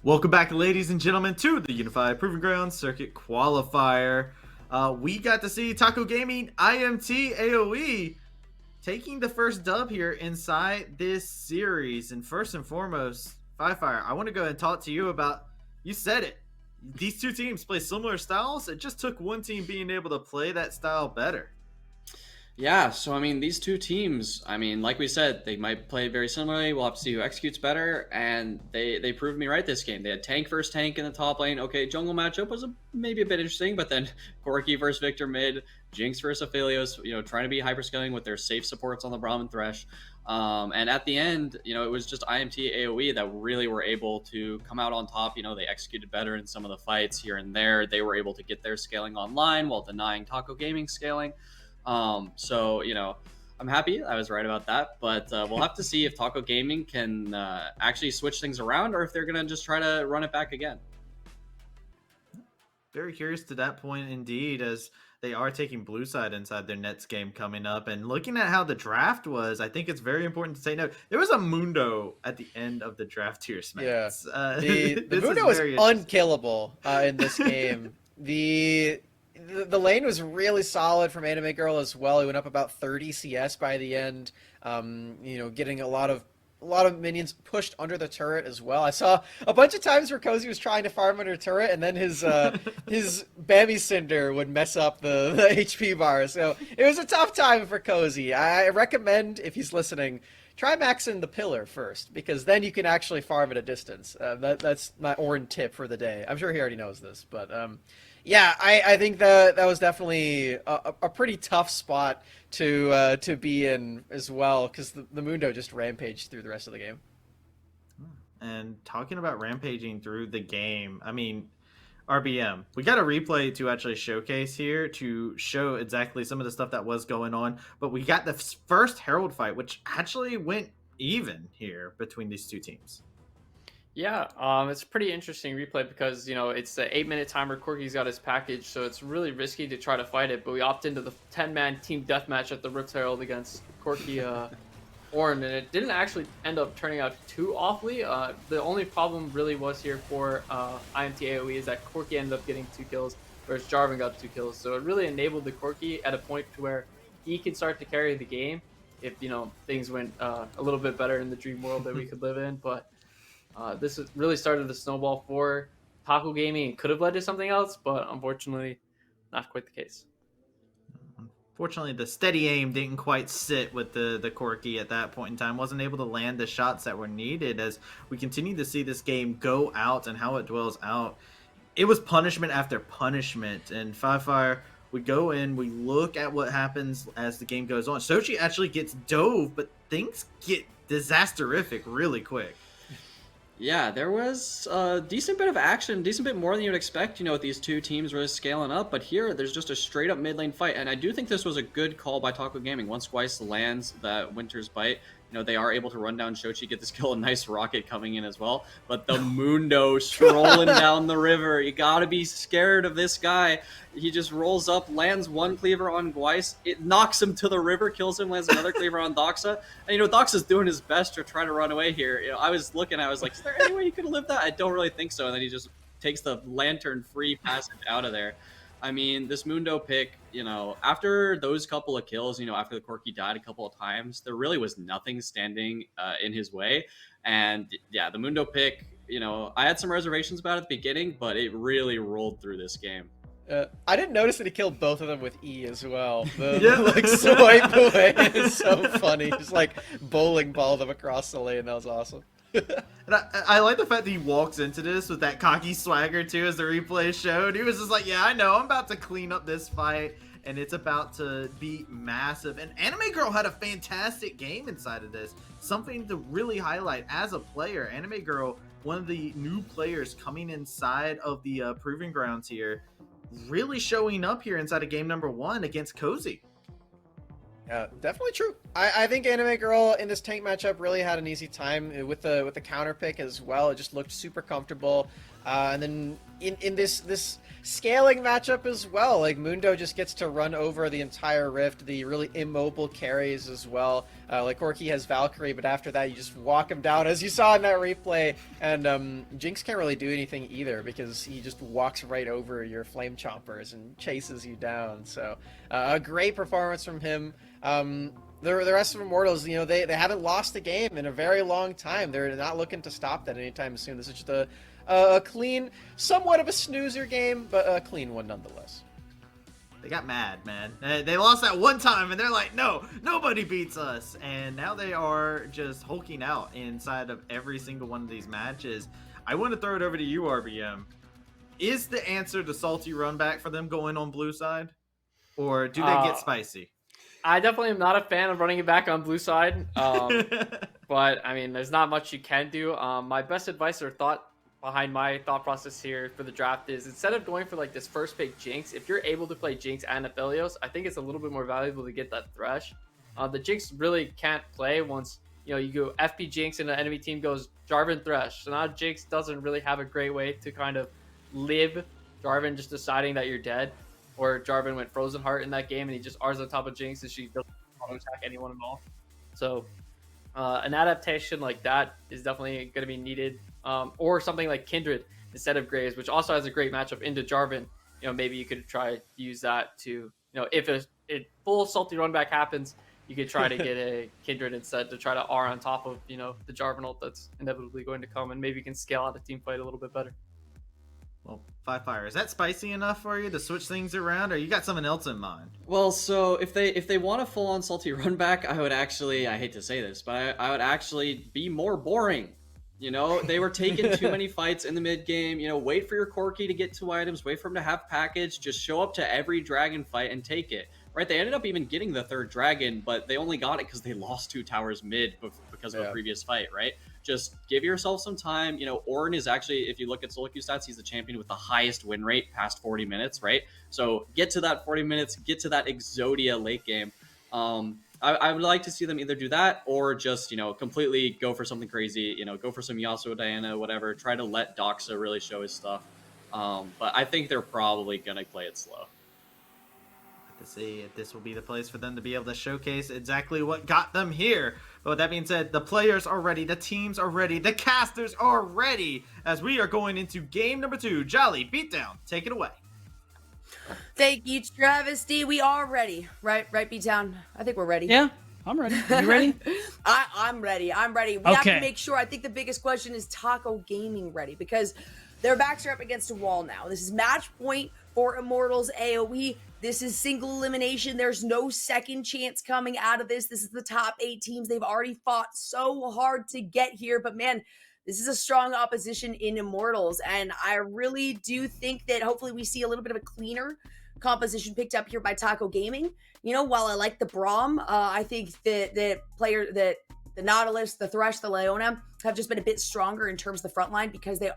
Welcome back, ladies and gentlemen, to the Unified Proving Ground Circuit Qualifier. We got to see Taco Gaming IMT AOE taking the first dub here inside this series. And first and foremost, Qualifier, I want to go ahead and talk to you about, you said it, these two teams play similar styles. It just took one team being able to play that style better. Yeah, so I mean, these two teams, like we said, they might play very similarly. We'll have to see who executes better, and they proved me right this game. They had tank versus tank in the top lane. Okay, jungle matchup was maybe a bit interesting, but then Corki versus Victor mid, Jinx versus Aphelios, trying to be hyperscaling with their safe supports on the Braum and Thresh. And at the end, it was just IMT AOE that really were able to come out on top. They executed better in some of the fights here and there. They were able to get their scaling online while denying Taco Gaming scaling. I'm happy I was right about that, but we'll have to see if Taco Gaming can actually switch things around or if they're going to just try to run it back again. Very curious to that point indeed, as they are taking blue side inside their Nets game coming up. And looking at how the draft was, I think it's very important to say no. There was a Mundo at the end of the draft here, Smiths. Yeah, the Mundo was unkillable in this game. The lane was really solid from Anime Girl as well. He went up about 30 CS by the end. Getting a lot of minions pushed under the turret as well. I saw a bunch of times where Cozy was trying to farm under turret, and then his Bammy Cinder would mess up the HP bar. So it was a tough time for Cozy. I recommend, if he's listening, try maxing the pillar first, because then you can actually farm at a distance. That's my Orin tip for the day. I'm sure he already knows this, but yeah, I think that was definitely a pretty tough spot to be in as well, because the Mundo just rampaged through the rest of the game. And talking about rampaging through the game, I mean, RBM, we got a replay to actually showcase here to show exactly some of the stuff that was going on, but we got the first Herald fight, which actually went even here between these two teams. Yeah, it's a pretty interesting replay because, it's the 8-minute timer. Corki's got his package, so it's really risky to try to fight it. But we opt into the 10-man team deathmatch at the Rift Herald against Corki Orin, and it didn't actually end up turning out too awfully. The only problem really was here for IMT AOE is that Corki ended up getting 2 kills, whereas Jarvan got 2 kills. So it really enabled the Corki at a point to where he can start to carry the game if, things went a little bit better in the dream world that we could live in. But this really started the snowball for Taco Gaming and could have led to something else, but unfortunately, not quite the case. Fortunately, the steady aim didn't quite sit with the Corki at that point in time. Wasn't able to land the shots that were needed as we continue to see this game go out and how it dwells out. It was punishment after punishment. And Fire, we go in, we look at what happens as the game goes on. Shochi actually gets dove, but things get disasterific really quick. Yeah, there was a decent bit of action, decent bit more than you'd expect, with these two teams really scaling up. But here, there's just a straight-up mid-lane fight. And I do think this was a good call by Taco Gaming. Once Weiss lands that Winter's Bite, they are able to run down Shochi, get this kill, a nice rocket coming in as well. But the Mundo strolling down the river. You gotta be scared of this guy. He just rolls up, lands one cleaver on Gweiss. It knocks him to the river, kills him, lands another cleaver on Doxa. And, Doxa's doing his best to try to run away here. I was looking, I was like, is there any way you could have lived that? I don't really think so. And then he just takes the lantern-free passage out of there. I mean, this Mundo pick, after those couple of kills, after the Corki died a couple of times, there really was nothing standing in his way. And yeah, the Mundo pick, I had some reservations about it at the beginning, but it really rolled through this game. I didn't notice that he killed both of them with E as well. The swipe away is so funny. Just bowling ball them across the lane. That was awesome. And I like the fact that he walks into this with that cocky swagger too, as the replay showed. He was just like, yeah, I know, I'm about to clean up this fight, and it's about to be massive. And Anime Girl had a fantastic game inside of this. Something to really highlight as a player. Anime Girl, one of the new players coming inside of the Proving Grounds here, really showing up here inside of game number 1 against Cozy. Yeah, definitely true. I think Anime Girl in this tank matchup really had an easy time with the counter pick as well. It just looked super comfortable. And then in this scaling matchup as well. Like Mundo just gets to run over the entire rift, the really immobile carries as well. Like Corki has Valkyrie, but after that you just walk him down, as you saw in that replay. And Jinx can't really do anything either because he just walks right over your flame chompers and chases you down. So a great performance from him. The rest of Immortals, you know, they haven't lost a game in a very long time. They're not looking to stop that anytime soon. This is just a clean, somewhat of a snoozer game, but a clean one nonetheless. They got mad, man. They lost that one time, and they're like, no, nobody beats us. And now they are just hulking out inside of every single one of these matches. I want to throw it over to you, RBM. Is the answer the salty run back for them going on blue side? Or do they get spicy? I definitely am not a fan of running it back on blue side. But, I mean, there's not much you can do. My best advice or thought behind my thought process here for the draft is, instead of going for like this first pick Jinx, if you're able to play Jinx and Aphelios, I think it's a little bit more valuable to get that Thresh. The Jinx really can't play once, you know, you go FP Jinx and the enemy team goes Jarvan Thresh. So now Jinx doesn't really have a great way to kind of live Jarvan just deciding that you're dead. Or Jarvan went Frozen Heart in that game and he just R's on top of Jinx and she doesn't auto attack anyone at all. So an adaptation like that is definitely going to be needed. Or something like Kindred instead of Graves, which also has a great matchup into Jarvan. You know, maybe you could try to use that to, you know, if a full salty run back happens, you could try to get a Kindred instead to try to R on top of, you know, the Jarvan ult that's inevitably going to come, and maybe you can scale out a team fight a little bit better. Well, Qualifier, is that spicy enough for you to switch things around, or you got something else in mind? Well, so if they want a full-on salty run back, I would actually, I hate to say this, but I would actually be more boring. You know, they were taking too many fights in the mid game. You know, wait for your Corki to get 2 items, wait for him to have package, just show up to every dragon fight and take it. Right? They ended up even getting the 3rd dragon, but they only got it because they lost 2 towers mid because of a previous fight, right? Just give yourself some time. You know, Ornn is actually, if you look at solo queue stats, he's the champion with the highest win rate past 40 minutes, right? So get to that 40 minutes, get to that Exodia late game. I would like to see them either do that or just, you know, completely go for something crazy, you know, go for some Yasuo, Diana, whatever, try to let Doxa really show his stuff. But I think they're probably going to play it slow. To see if this will be the place for them to be able to showcase exactly what got them here. But with that being said, the players are ready, the teams are ready, the casters are ready, as we are going into game number 2. Jolly, Beatdown, take it away. Thank you, Travesty. We are ready. Right, Beatdown? I think we're ready. Yeah, I'm ready. You ready? I'm ready. I'm ready. We have to make sure. I think the biggest question is Taco Gaming ready? Because their backs are up against a wall now. This is match point for Immortals AOE. This is single elimination. There's no second chance coming out of this. This is the top 8 teams. They've already fought so hard to get here. But man, this is a strong opposition in Immortals. And I really do think that hopefully we see a little bit of a cleaner composition picked up here by Taco Gaming. You know, while I like the Braum, I think that the the Nautilus, the Thresh, the Leona have just been a bit stronger in terms of the front line because they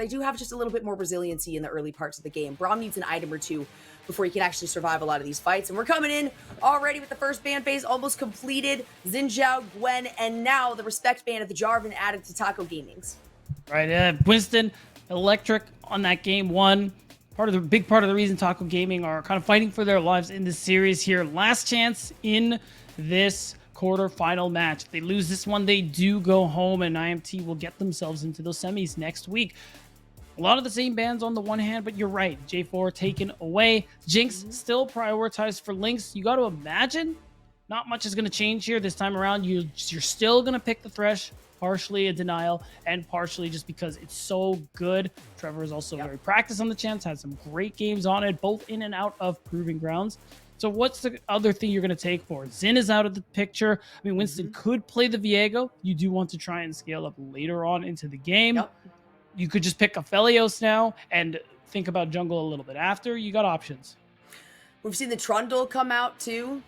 do have just a little bit more resiliency in the early parts of the game. Braum needs an item or two before he can actually survive a lot of these fights. And we're coming in already with the first ban phase almost completed. Xin Zhao, Gwen, and now the respect ban of the Jarvan added to Taco Gaming's. Right, Winston, Electric on that game 1. Big part of the reason Taco Gaming are kind of fighting for their lives in this series here. Last chance in this quarterfinal match. If they lose this one, they do go home, and IMT will get themselves into those semis next week. A lot of the same bans on the one hand, but you're right. J4 taken away. Jinx still prioritized for Lynx. You got to imagine not much is going to change here this time around. You're still going to pick the Thresh, partially a denial, and partially just because it's so good. Trevor is also very practiced on the champs, had some great games on it, both in and out of Proving Grounds. So what's the other thing you're going to take for it? Xin is out of the picture. I mean, Winston could play the Viego. You do want to try and scale up later on into the game. Yep. You could just pick Aphelios now and think about jungle a little bit after. You got options. We've seen the Trundle come out too.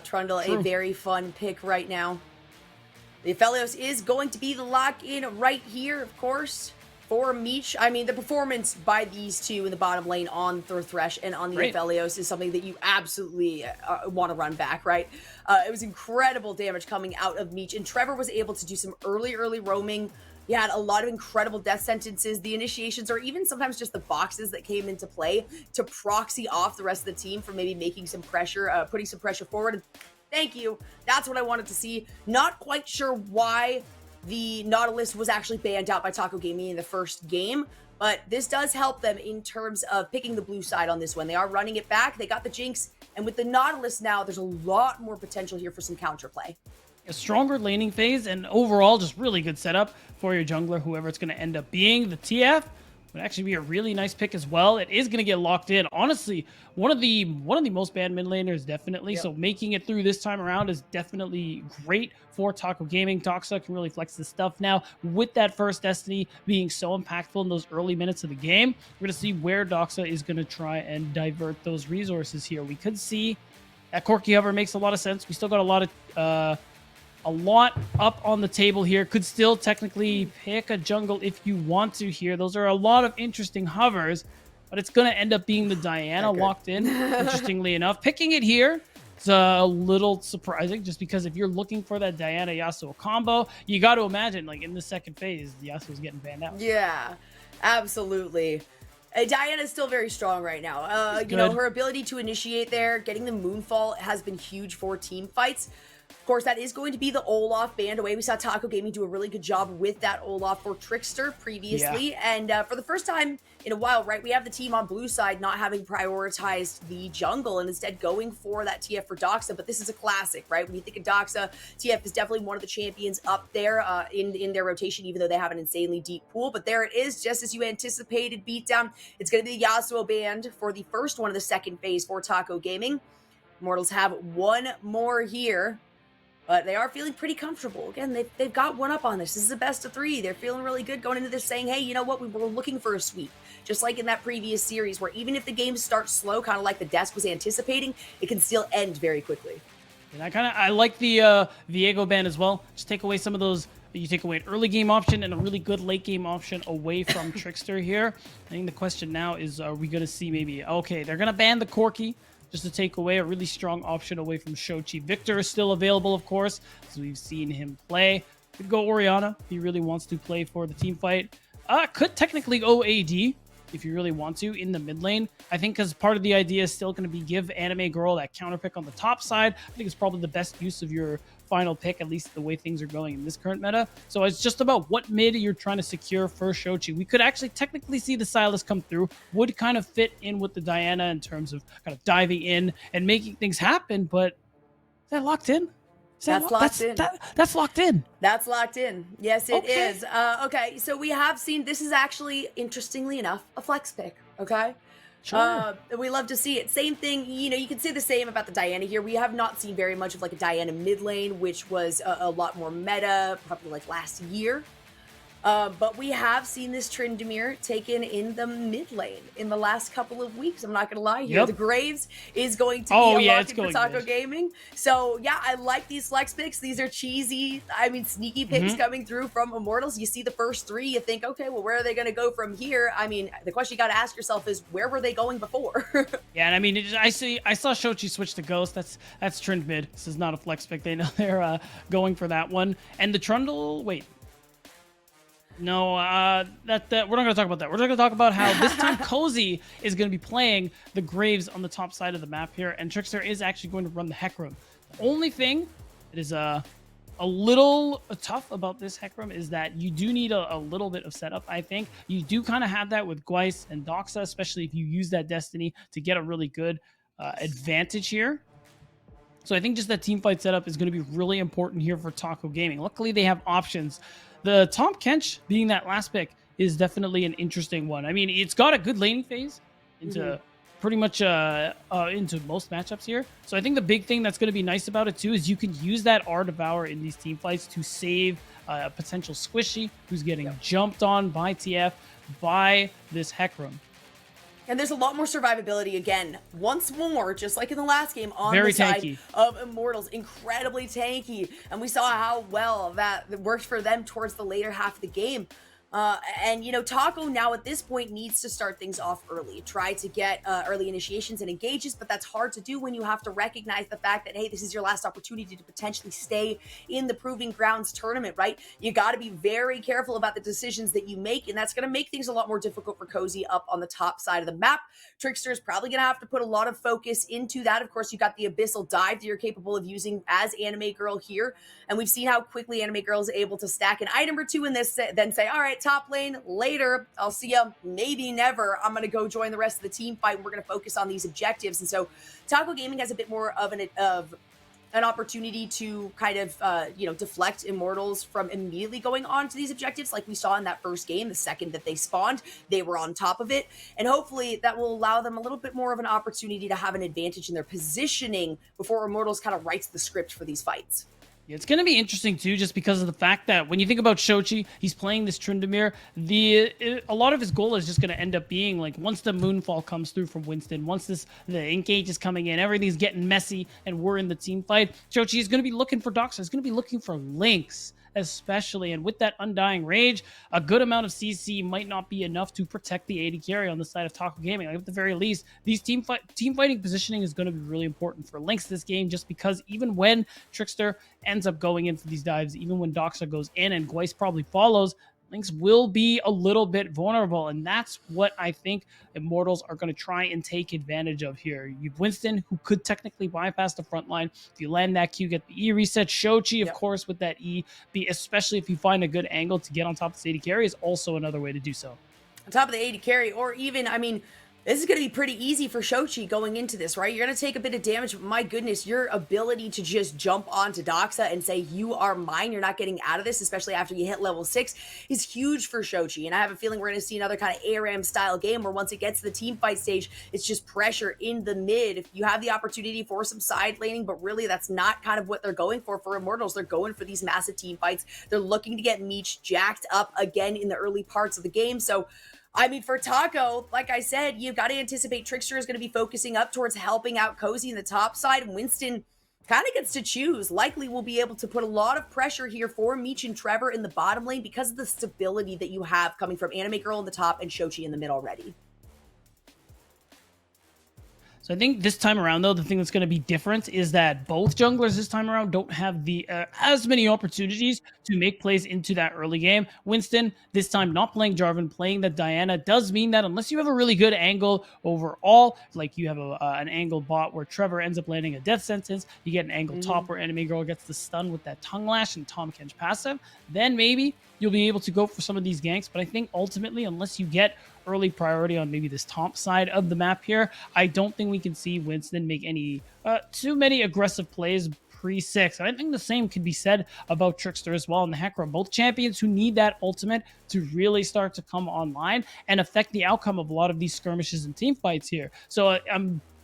Trundle, a very fun pick right now. The Aphelios is going to be the lock-in right here, of course, for Meech. I mean, the performance by these two in the bottom lane on the Thresh and on the Aphelios is something that you absolutely want to run back, right? It was incredible damage coming out of Meech, and Trevor was able to do some early roaming You had a lot of incredible death sentences, the initiations, or even sometimes just the boxes that came into play to proxy off the rest of the team from maybe making some pressure, putting some pressure forward. Thank you. That's what I wanted to see. Not quite sure why the Nautilus was actually banned out by Taco Gaming in the first game, but this does help them in terms of picking the blue side on this one. They are running it back. They got the Jinx, and with the Nautilus now, there's a lot more potential here for some counterplay. A stronger laning phase, and overall just really good setup for your jungler, whoever it's going to end up being. The TF would actually be a really nice pick as well. It is going to get locked in. Honestly, one of the most banned mid laners, definitely. Yep. So making it through this time around is definitely great for Taco Gaming. Doxa can really flex this stuff now with that first Destiny being so impactful in those early minutes of the game. We're going to see where Doxa is going to try and divert those resources here. We could see that Corki Hover makes a lot of sense. We still got a lot up on the table here. Could still technically pick a jungle if you want to here. Those are a lot of interesting hovers, but it's going to end up being the Diana locked in, interestingly enough. Picking it here is a little surprising, just because if you're looking for that Diana Yasuo combo, you got to imagine, like, in the second phase, Yasuo's getting banned out. Yeah, absolutely. Diana is still very strong right now. You know, her ability to initiate there, getting the Moonfall has been huge for team fights. Of course, that is going to be the Olaf banned away. We saw Taco Gaming do a really good job with that Olaf for Trickster previously. Yeah. And for the first time in a while, right, we have the team on blue side not having prioritized the jungle and instead going for that TF for Doxa. But this is a classic, right? When you think of Doxa, TF is definitely one of the champions up there in their rotation, even though they have an insanely deep pool. But there it is, just as you anticipated, beatdown. It's going to be the Yasuo banned for the first one of the second phase for Taco Gaming. Immortals have one more here. But they are feeling pretty comfortable. Again, they've got one up on this. This is a best of 3. They're feeling really good going into this, saying, hey, you know what? We were looking for a sweep. Just like in that previous series, where even if the game starts slow, kind of like the desk was anticipating, it can still end very quickly. And I like the Viego ban as well. Just take away some of those. You take away an early game option and a really good late game option away from Trickster here. I think the question now is, are we going to see maybe, okay, they're going to ban the Corki, just to take away a really strong option away from Shochi. Victor is still available, of course, so we've seen him play. Could go Orianna if he really wants to play for the team fight. Could technically go AD if you really want to in the mid lane. I think because part of the idea is still going to be give Anime Girl that counter pick on the top side. I think it's probably the best use of your final pick, at least the way things are going in this current meta. So it's just about what mid you're trying to secure for Shochi. We could actually technically see the Sylas come through. Would kind of fit in with the Diana in terms of kind of diving in and making things happen, but is that locked in? That's locked in. That's locked in. That's locked in. Yes, it is. Okay, so we have seen, this is actually, interestingly enough, a flex pick, okay? Sure. We love to see it. Same thing, you know, you can say the same about the Diana here. We have not seen very much of like a Diana mid lane, which was a lot more meta, probably like last year. But we have seen this Tryndamere taken in the mid lane in the last couple of weeks. I'm not going to lie here. Yep. The Graves is going to be a lock for Taco Gaming. So, yeah, I like these flex picks. These are cheesy, I mean, sneaky picks coming through from Immortals. You see the first 3, you think, okay, well, where are they going to go from here? I mean, the question you got to ask yourself is, where were they going before? Yeah, and I mean, I saw Shochi switch to Ghost. That's Trynd mid. This is not a flex pick. They know they're going for that one. And the Trundle, wait. No, we're not going to talk about that. We're going to talk about how this time Cozy is going to be playing the Graves on the top side of the map here, and Trickster is actually going to run the Hecarim. The only thing that is a little tough about this Hecarim is that you do need a little bit of setup, I think. You do kind of have that with Gweiss and Doxa, especially if you use that Destiny to get a really good advantage here. So I think just that teamfight setup is going to be really important here for Taco Gaming. Luckily, they have options. The Tom Kench being that last pick is definitely an interesting one. I mean, it's got a good laning phase into pretty much into most matchups here. So I think the big thing that's going to be nice about it too is you can use that R Devour in these team fights to save a potential Squishy who's getting jumped on by TF by this Hecarim. And there's a lot more survivability again. Once more, just like in the last game, on Very the side tanky. of Immortals. Incredibly tanky. And we saw how well that worked for them towards the later half of the game. And, you know, Taco now at this point needs to start things off early, try to get early initiations and engages, but that's hard to do when you have to recognize the fact that, hey, this is your last opportunity to potentially stay in the Proving Grounds tournament, right? You got to be very careful about the decisions that you make, and that's going to make things a lot more difficult for Cozy up on the top side of the map. Trickster is probably going to have to put a lot of focus into that. Of course, you got the Abyssal Dive that you're capable of using as Anime Girl here, and we've seen how quickly Anime Girl is able to stack an item or two in this, then say, all right, top lane, later, I'll see ya, maybe never. I'm going to go join the rest of the team fight, and we're going to focus on these objectives. And so Taco Gaming has a bit more of an opportunity to kind of, deflect Immortals from immediately going on to these objectives like we saw in that first game. The second that they spawned, they were on top of it. And hopefully that will allow them a little bit more of an opportunity to have an advantage in their positioning before Immortals kind of writes the script for these fights. Yeah, it's going to be interesting, too, just because of the fact that when you think about Shochi, he's playing this Tryndamere. A lot of his goal is just going to end up being, like, once the Moonfall comes through from Winston, once the engage is coming in, everything's getting messy, and we're in the team fight, Shochi is going to be looking for Doxa. He's going to be looking for Lynx, especially. And with that Undying Rage, a good amount of CC might not be enough to protect the AD carry on the side of Taco Gaming. Like, at the very least, these team fighting positioning is going to be really important for Lynx this game, just because even when Trickster ends up going in for these dives, even when Doxa goes in and Gwyce probably follows, Lynx will be a little bit vulnerable, and that's what I think Immortals are going to try and take advantage of here. You've Winston, who could technically bypass the front line. If you land that Q, get the E reset. Shochi, of course, with that E, especially if you find a good angle to get on top of the AD carry, is also another way to do so. On top of the AD carry, or even, I mean, this is going to be pretty easy for Shochi going into this, right? You're going to take a bit of damage, but my goodness, your ability to just jump onto Doxa and say, you are mine, you're not getting out of this, especially after you hit level 6, is huge for Shochi. And I have a feeling we're going to see another kind of ARAM style game where once it gets to the team fight stage, it's just pressure in the mid. If you have the opportunity for some side laning, but really that's not kind of what they're going for Immortals. They're going for these massive team fights. They're looking to get Meech jacked up again in the early parts of the game. So I mean, for Taco, like I said, you've got to anticipate Trickster is going to be focusing up towards helping out Cozy in the top side, and Winston kind of gets to choose. Likely will be able to put a lot of pressure here for Meech and Trevor in the bottom lane because of the stability that you have coming from Anime Girl in the top and Shochi in the mid already. So I think this time around, though, the thing that's going to be different is that both junglers this time around don't have the as many opportunities to make plays into that early game. Winston, this time not playing Jarvan, playing the Diana, does mean that unless you have a really good angle overall, like you have an angle bot where Trevor ends up landing a death sentence, you get an angle top where Enemy Girl gets the stun with that tongue lash and Tahm Kench passive, then maybe you'll be able to go for some of these ganks. But I think ultimately, unless you get early priority on maybe this top side of the map here, I don't think we can see Winston make any too many aggressive plays pre-6. And I think the same could be said about Trickster as well and the Hecarim, both champions who need that ultimate to really start to come online and affect the outcome of a lot of these skirmishes and team fights here. So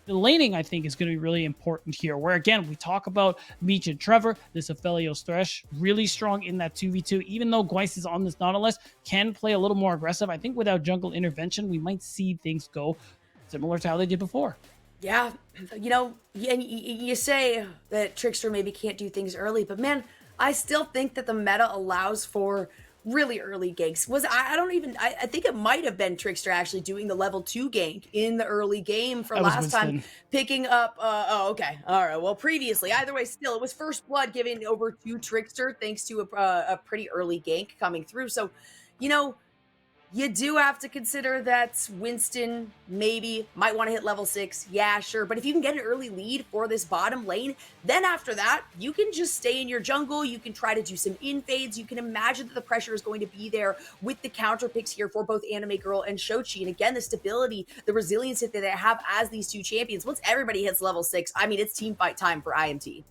the laning, I think, is going to be really important here, where, again, we talk about Meech and Trevor, this Aphelios Thresh, really strong in that 2v2, even though Gwyce is on this Nautilus, can play a little more aggressive. I think without jungle intervention, we might see things go similar to how they did before. Yeah, you say that Trickster maybe can't do things early, but man, I still think that the meta allows for really early ganks. I think it might have been Trickster actually doing the level 2 gank in the early game for last time, picking up okay, all right, well, previously, either way, still it was First Blood giving over to Trickster thanks to a pretty early gank coming through. So you do have to consider that Winston maybe might want to hit level 6. Yeah, sure. But if you can get an early lead for this bottom lane, then after that, you can just stay in your jungle. You can try to do some infades. You can imagine that the pressure is going to be there with the counter picks here for both Anime Girl and Shochi. And again, the stability, the resilience that they have as these two champions. Once everybody hits level 6, I mean, it's team fight time for IMT.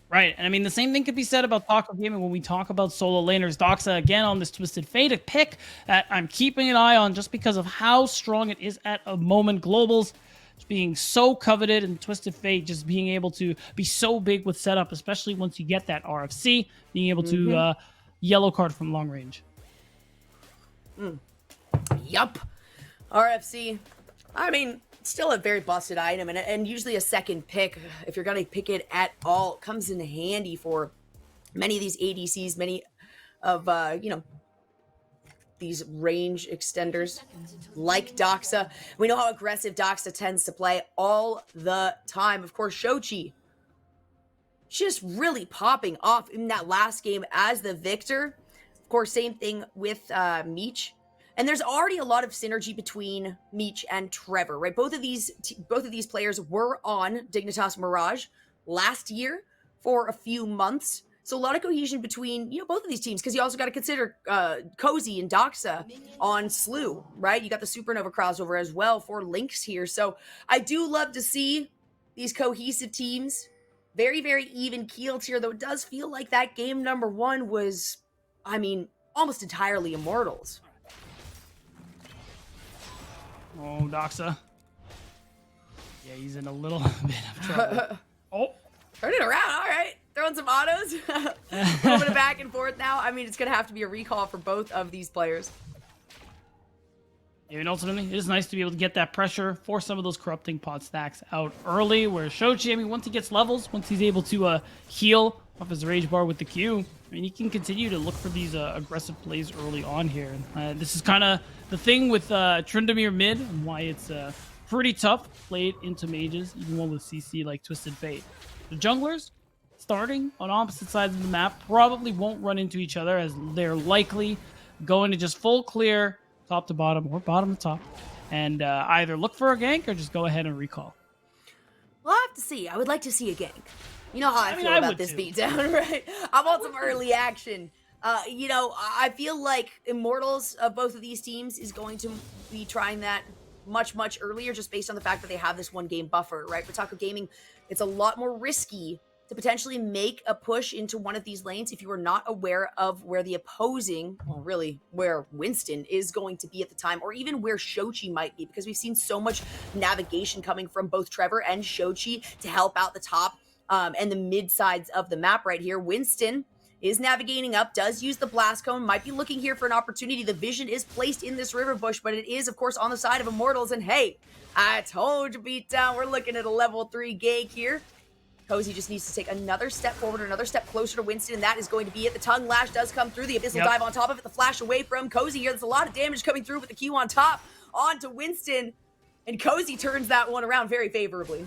Right, and I mean, the same thing could be said about Taco Gaming when we talk about solo laners. Doxa, again, on this Twisted Fate, a pick that I'm keeping an eye on just because of how strong it is at a moment. Globals just being so coveted, and Twisted Fate just being able to be so big with setup, especially once you get that RFC, being able to yellow card from long range. Yup. RFC, I mean, still a very busted item, and usually a second pick, if you're going to pick it at all, comes in handy for many of these ADCs, many of, these range extenders like Doxa. We know how aggressive Doxa tends to play all the time. Of course, Shochi just really popping off in that last game as the victor. Of course, same thing with Meech. And there's already a lot of synergy between Meech and Trevor, right? Both of these players were on Dignitas Mirage last year for a few months. So a lot of cohesion between, both of these teams, because you also got to consider Cozy and Doxa on Slew, right? You got the Supernova crossover as well for Lynx here. So I do love to see these cohesive teams. Very, very even keeled here, though it does feel like that game number 1 was, almost entirely Immortals. Oh, Doxa. Yeah, he's in a little bit of trouble. Oh. Turn it around. All right. Throwing some autos. A little bit of back and forth now. It's going to have to be a recall for both of these players. Yeah, and ultimately, it is nice to be able to get that pressure, force some of those corrupting pot stacks out early, where Shochi, once he gets levels, once he's able to heal off his rage bar with the Q, he can continue to look for these aggressive plays early on here. This is kind of the thing with Tryndamere mid, and why it's pretty tough played into mages, even one with CC like Twisted Fate. The junglers, starting on opposite sides of the map, probably won't run into each other, as they're likely going to just full clear top to bottom or bottom to top, and either look for a gank or just go ahead and recall. We'll have to see. I would like to see a gank. You know how I feel about this beatdown, right? I want some early action. I feel like Immortals of both of these teams is going to be trying that much, much earlier, just based on the fact that they have this 1 game buffer, right? For Taco Gaming, it's a lot more risky to potentially make a push into one of these lanes if you are not aware of where the opposing, well, really, where Winston is going to be at the time, or even where Shochi might be, because we've seen so much navigation coming from both Trevor and Shochi to help out the top and the mid sides of the map right here. Winston is navigating up, does use the blast cone, might be looking here for an opportunity. The vision is placed in this river bush, but it is, of course, on the side of Immortals. And hey, I told you, beatdown, we're looking at a level 3 gank here. Cozy just needs to take another step forward, another step closer to Winston, and that is going to be it. The tongue lash does come through. The abyssal dive on top of it. The flash away from Cozy here. There's a lot of damage coming through with the Q on top onto Winston, and Cozy turns that one around very favorably.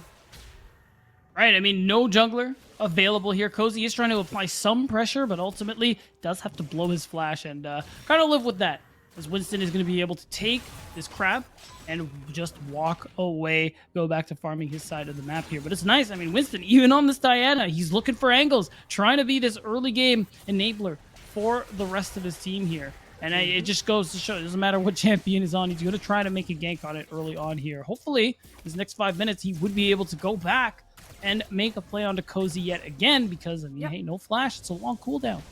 Right, no jungler available here. Cozy is trying to apply some pressure, but ultimately does have to blow his flash and kind of live with that, as Winston is going to be able to take this crab and just walk away, go back to farming his side of the map here. But it's nice. Winston, even on this Diana, he's looking for angles, trying to be this early game enabler for the rest of his team here. And it just goes to show, it doesn't matter what champion is on, he's going to try to make a gank on it early on here. Hopefully, his next 5 minutes, he would be able to go back and make a play onto Cozy yet again, because, hey, no flash. It's a long cooldown.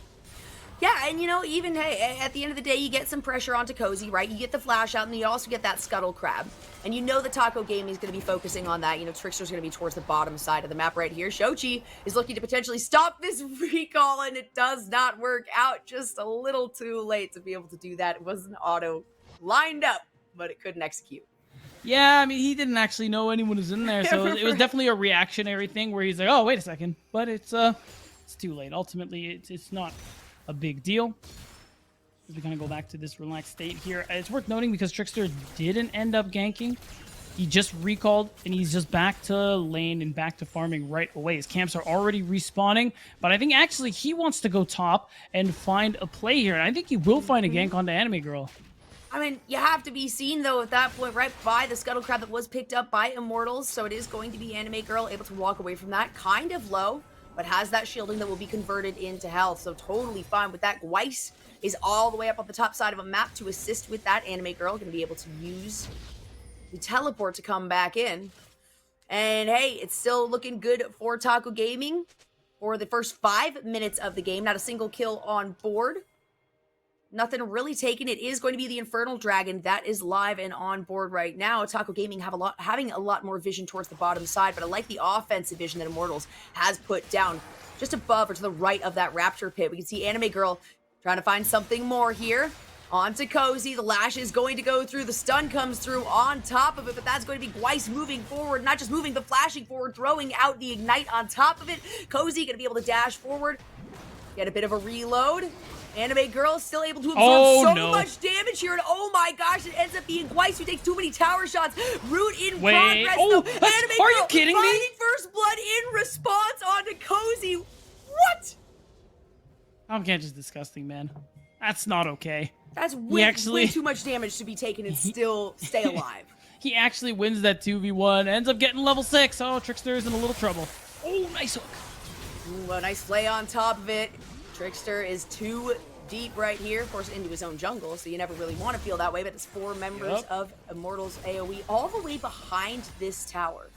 Yeah, and even, hey, at the end of the day, you get some pressure onto Cozy, right? You get the flash out, and you also get that scuttle crab. And the Taco Gaming is going to be focusing on that. Trickster's going to be towards the bottom side of the map right here. Shochi is looking to potentially stop this recall, and it does not work out. Just a little too late to be able to do that. It wasn't auto lined up, but it couldn't execute. Yeah, he didn't actually know anyone was in there, so it was definitely a reactionary thing where he's like, oh, wait a second. But it's too late. Ultimately, it's not a big deal. As we kind of go back to this relaxed state here, it's worth noting because Trickster didn't end up ganking. He just recalled, and he's just back to lane and back to farming right away. His camps are already respawning, but I think actually he wants to go top and find a play here, and I think he will find a gank onto Anime Girl. You have to be seen, though, at that point, right by the Scuttle Crab that was picked up by Immortals, so it is going to be Anime Girl able to walk away from that. Kind of low, but has that shielding that will be converted into health, so totally fine with that. Gweiss is all the way up on the top side of a map to assist with that. Anime Girl going to be able to use the teleport to come back in. And hey, it's still looking good for Taco Gaming for the first 5 minutes of the game. Not a single kill on board. Nothing really taken. It is going to be the Infernal Dragon that is live and on board right now. Taco Gaming having a lot more vision towards the bottom side, but I like the offensive vision that Immortals has put down just above or to the right of that Rapture Pit. We can see Anime Girl trying to find something more here. Onto Cozy. The lash is going to go through. The stun comes through on top of it, but that's going to be Gweiss moving forward. Not just moving, but flashing forward, throwing out the Ignite on top of it. Cozy going to be able to dash forward, get a bit of a reload. Anime Girl is still able to absorb so no. much damage here, and oh my gosh, it ends up being Weiss who takes too many tower shots. Root in Wait. progress, Oh, though. Anime are Girl you kidding me? finding first blood in response onto Cozy. What? Tomcat is disgusting, man. That's not okay. That's way too much damage to be taken and still stay alive. He actually wins that 2v1, ends up getting level 6. Oh, Trickster is in a little trouble. Oh, nice hook. Ooh, a nice play on top of it. Trickster is too deep right here, of course, into his own jungle, so you never really want to feel that way, but there's 4 members of Immortals AOE all the way behind this tower.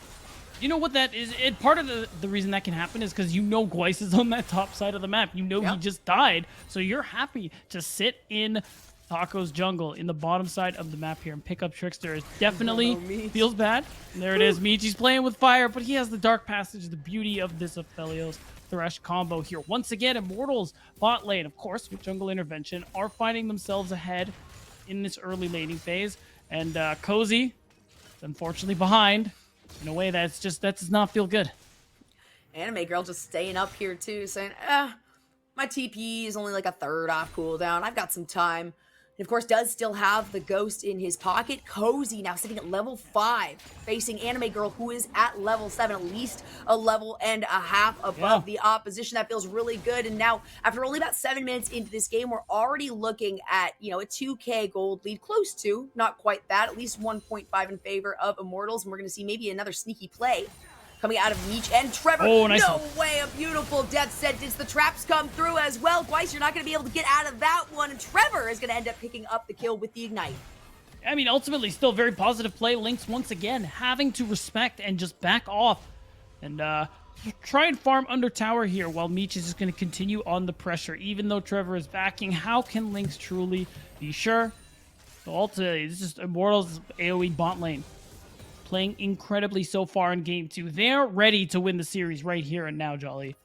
You know what that is? Part of the reason that can happen is because you know Gweiss is on that top side of the map. You know he just died, so you're happy to sit in Taco's jungle in the bottom side of the map here and pick up Trickster. It definitely feels bad. And there it is. Michi's playing with fire, but he has the Dark Passage, the beauty of this Aphelios Thresh combo here. Once again, Immortals bot lane, of course, with jungle intervention, are finding themselves ahead in this early laning phase. And Cozy is unfortunately behind in a way that does not feel good. Anime Girl just staying up here too, saying, my TP is only like a third off cooldown. I've got some time. And of course, does still have the Ghost in his pocket. Cozy now sitting at level 5, facing Anime Girl, who is at level 7, at least a level and a half above the opposition. That feels really good. And now, after only about 7 minutes into this game, we're already looking at, a 2k gold lead, close to, not quite that, at least 1.5 in favor of Immortals. And we're going to see maybe another sneaky play coming out of Meech and Trevor. Oh, nice. No way, a beautiful death sentence. The traps come through as well. Gweiss, you're not going to be able to get out of that one. And Trevor is going to end up picking up the kill with the Ignite. I mean, ultimately, still very positive play. Lynx, once again, having to respect and just back off. And try and farm under tower here while Meech is just going to continue on the pressure. Even though Trevor is backing, how can Lynx truly be sure? So ultimately, this is Immortals AOE bot lane. Playing incredibly so far in game 2. They're ready to win the series right here and now, Jolly.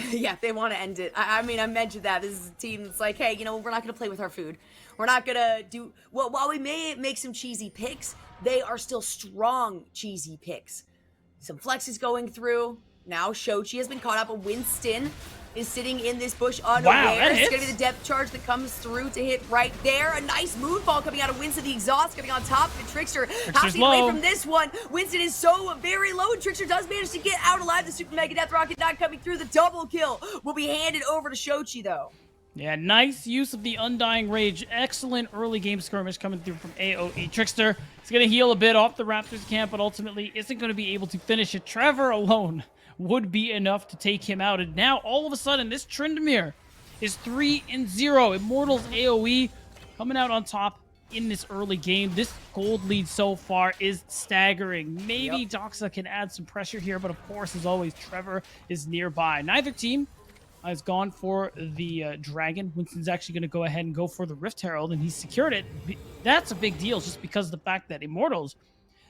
Yeah, they want to end it. I mean, I mentioned that. This is a team that's like, hey, we're not going to play with our food. We're not going to do... Well, while we may make some cheesy picks, they are still strong cheesy picks. Some flexes going through. Now Shochi has been caught up. A Winston is sitting in this bush unaware. Wow, it's going to be the depth charge that comes through to hit right there. A nice moonfall coming out of Winston. The exhaust coming on top of it. Trickster has to get away from this one. Winston is so very low, and Trickster does manage to get out alive. The Super Mega Death Rocket not coming through. The double kill will be handed over to Shochi, though. Yeah, nice use of the Undying Rage. Excellent early game skirmish coming through from AOE. Trickster is going to heal a bit off the Raptors camp, but ultimately isn't going to be able to finish it. Trevor alone would be enough to take him out. And now, all of a sudden, this Tryndamere is 3-0. Immortals AOE coming out on top in this early game. This gold lead so far is staggering. Maybe Doxa can add some pressure here, but of course, as always, Trevor is nearby. Neither team has gone for the Dragon. Winston's actually going to go ahead and go for the Rift Herald, and he's secured it. That's a big deal just because of the fact that Immortals,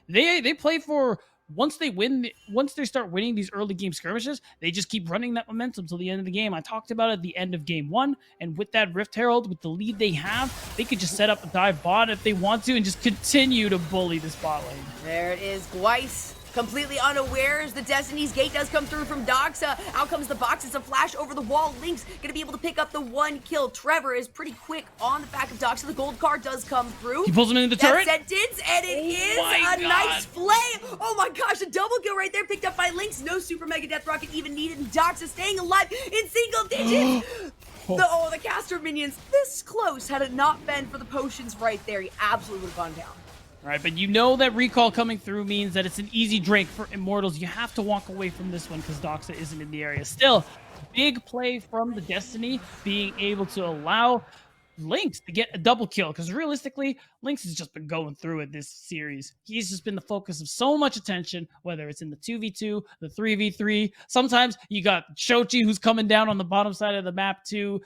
they play for... Once they start winning these early game skirmishes, they just keep running that momentum till the end of the game. I talked about it at the end of game 1, and with that Rift Herald, with the lead they have, they could just set up a dive bot if they want to and just continue to bully this bot lane. There it is, Gweiss. Completely unaware as the Destiny's Gate does come through from Doxa. Out comes the box. It's a flash over the wall. Lynx gonna be able to pick up the 1 kill. Trevor is pretty quick on the back of Doxa. The gold card does come through. He pulls him into the turret. Sentence, and it is a nice play. Oh my gosh, a double kill right there picked up by Lynx. No Super Mega Death Rocket even needed. And Doxa staying alive in single digits. The caster minions this close. Had it not been for the potions right there, he absolutely would have gone down. All right, but you know that recall coming through means that it's an easy drink for Immortals. You have to walk away from this one because Doxa isn't in the area. Still, big play from the Destiny being able to allow Lynx to get a double kill because realistically, Lynx has just been going through it this series. He's just been the focus of so much attention, whether it's in the 2v2, the 3v3. Sometimes you got Shochi who's coming down on the bottom side of the map too.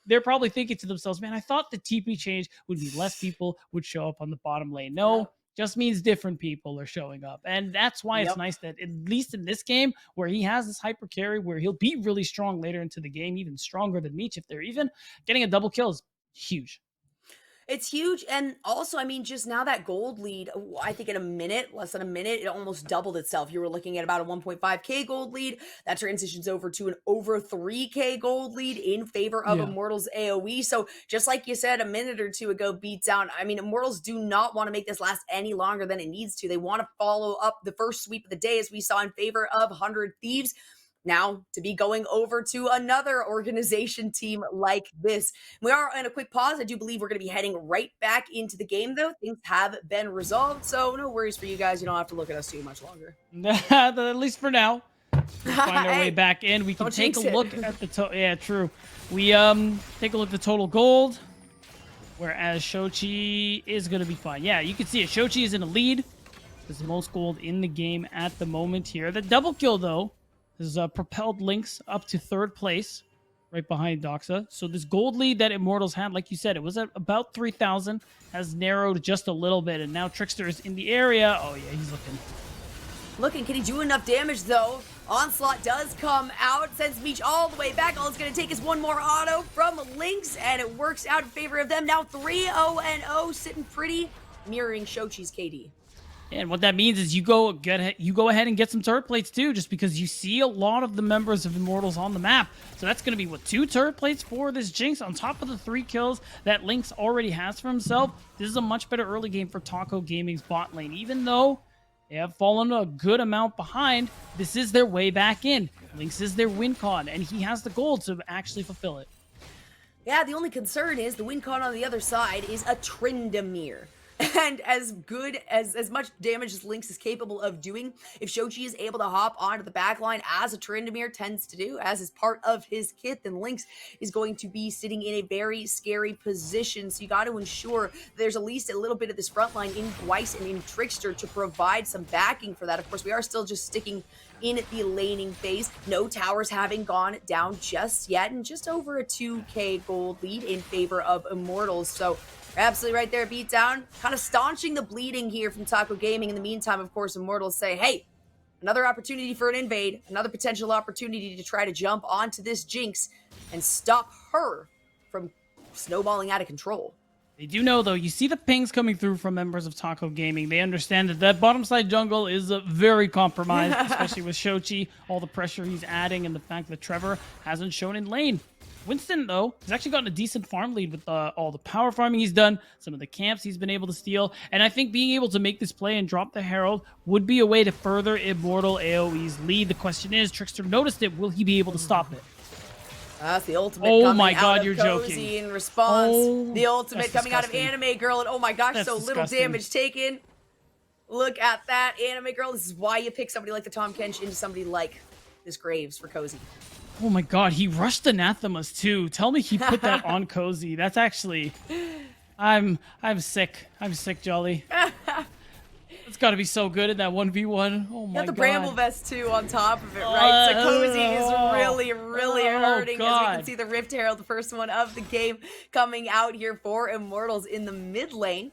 They're probably thinking to themselves, man, I thought the TP change would be less people would show up on the bottom lane. No, just means different people are showing up. And that's why it's nice that at least in this game where he has this hyper carry where he'll be really strong later into the game, even stronger than Meech if they're even, getting a double kill is huge. It's huge. And also, I mean, just now that gold lead, I think in a minute, less than a minute, it almost doubled itself. You were looking at about a 1.5K gold lead. That transitions over to an over 3K gold lead in favor of Immortals AOE. So just like you said a minute or two ago, Beatdown, I mean, Immortals do not want to make this last any longer than it needs to. They want to follow up the first sweep of the day, as we saw in favor of 100 Thieves. Now to be going over to another organization team like this. We are in a quick pause. I do believe we're going to be heading right back into the game, though. Things have been resolved, so no worries for you guys. You don't have to look at us too much longer. At least for now. We'll find our way back in. We can take a look at the total. Yeah, true. We take a look at the total gold, whereas Shochi is going to be fine. Yeah, you can see it. Shochi is in a lead. There's the most gold in the game at the moment here. The double kill, though, has propelled Lynx up to 3rd place, right behind Doxa. So this gold lead that Immortals had, like you said, it was at about 3,000, has narrowed just a little bit, and now Trickster is in the area. Oh yeah, he's looking. Can he do enough damage, though? Onslaught does come out, sends Meech all the way back. All it's going to take is one more auto from Lynx, and it works out in favor of them. Now 3-0-0, sitting pretty, mirroring Shochi's KD. And what that means is you go ahead and get some turret plates too, just because you see a lot of the members of Immortals on the map. So that's going to be, what, 2 turret plates for this Jinx on top of the 3 kills that Lynx already has for himself. This is a much better early game for Taco Gaming's bot lane. Even though they have fallen a good amount behind, this is their way back in. Lynx is their win con, and he has the gold to actually fulfill it. Yeah, the only concern is the win con on the other side is a Tryndamere. And as good as much damage as Lynx is capable of doing, if Shochi is able to hop onto the backline as a Tryndamere tends to do, as is part of his kit, then Lynx is going to be sitting in a very scary position. So you got to ensure there's at least a little bit of this front line in Weiss and in Trickster to provide some backing for that. Of course, we are still just sticking in the laning phase. No towers having gone down just yet, and just over a 2K gold lead in favor of Immortals. So absolutely right there, Beatdown. Kind of staunching the bleeding here from Taco Gaming. In the meantime, of course, Immortals say, hey, another opportunity for an invade, another potential opportunity to try to jump onto this Jinx and stop her from snowballing out of control. They do know, though, you see the pings coming through from members of Taco Gaming. They understand that bottom side jungle is very compromised, especially with Shochi, all the pressure he's adding, and the fact that Trevor hasn't shown in lane. Winston, though, has actually gotten a decent farm lead with all the power farming he's done, some of the camps he's been able to steal, and I think being able to make this play and drop the Herald would be a way to further Immortal AOE's lead. The question is, Trickster noticed it, will he be able to stop it? That's the ultimate oh coming my God, out of you're Cozy joking. in response. Oh, the ultimate coming disgusting. out of Anime Girl, and oh my gosh, That's so disgusting. little damage taken. Look at that, Anime Girl. This is why you pick somebody like the Tom Kench into somebody like this Graves for Cozy. Oh my God, he rushed Anathemas too. Tell me he put that on Cozy. That's actually... I'm sick. I'm sick, Jolly. It's got to be so good in that 1v1. Oh my God. Got the Bramble Vest too on top of it, right? So Cozy is really hurting. As we can see the Rift Herald, the first one of the game, coming out here for Immortals in the mid lane.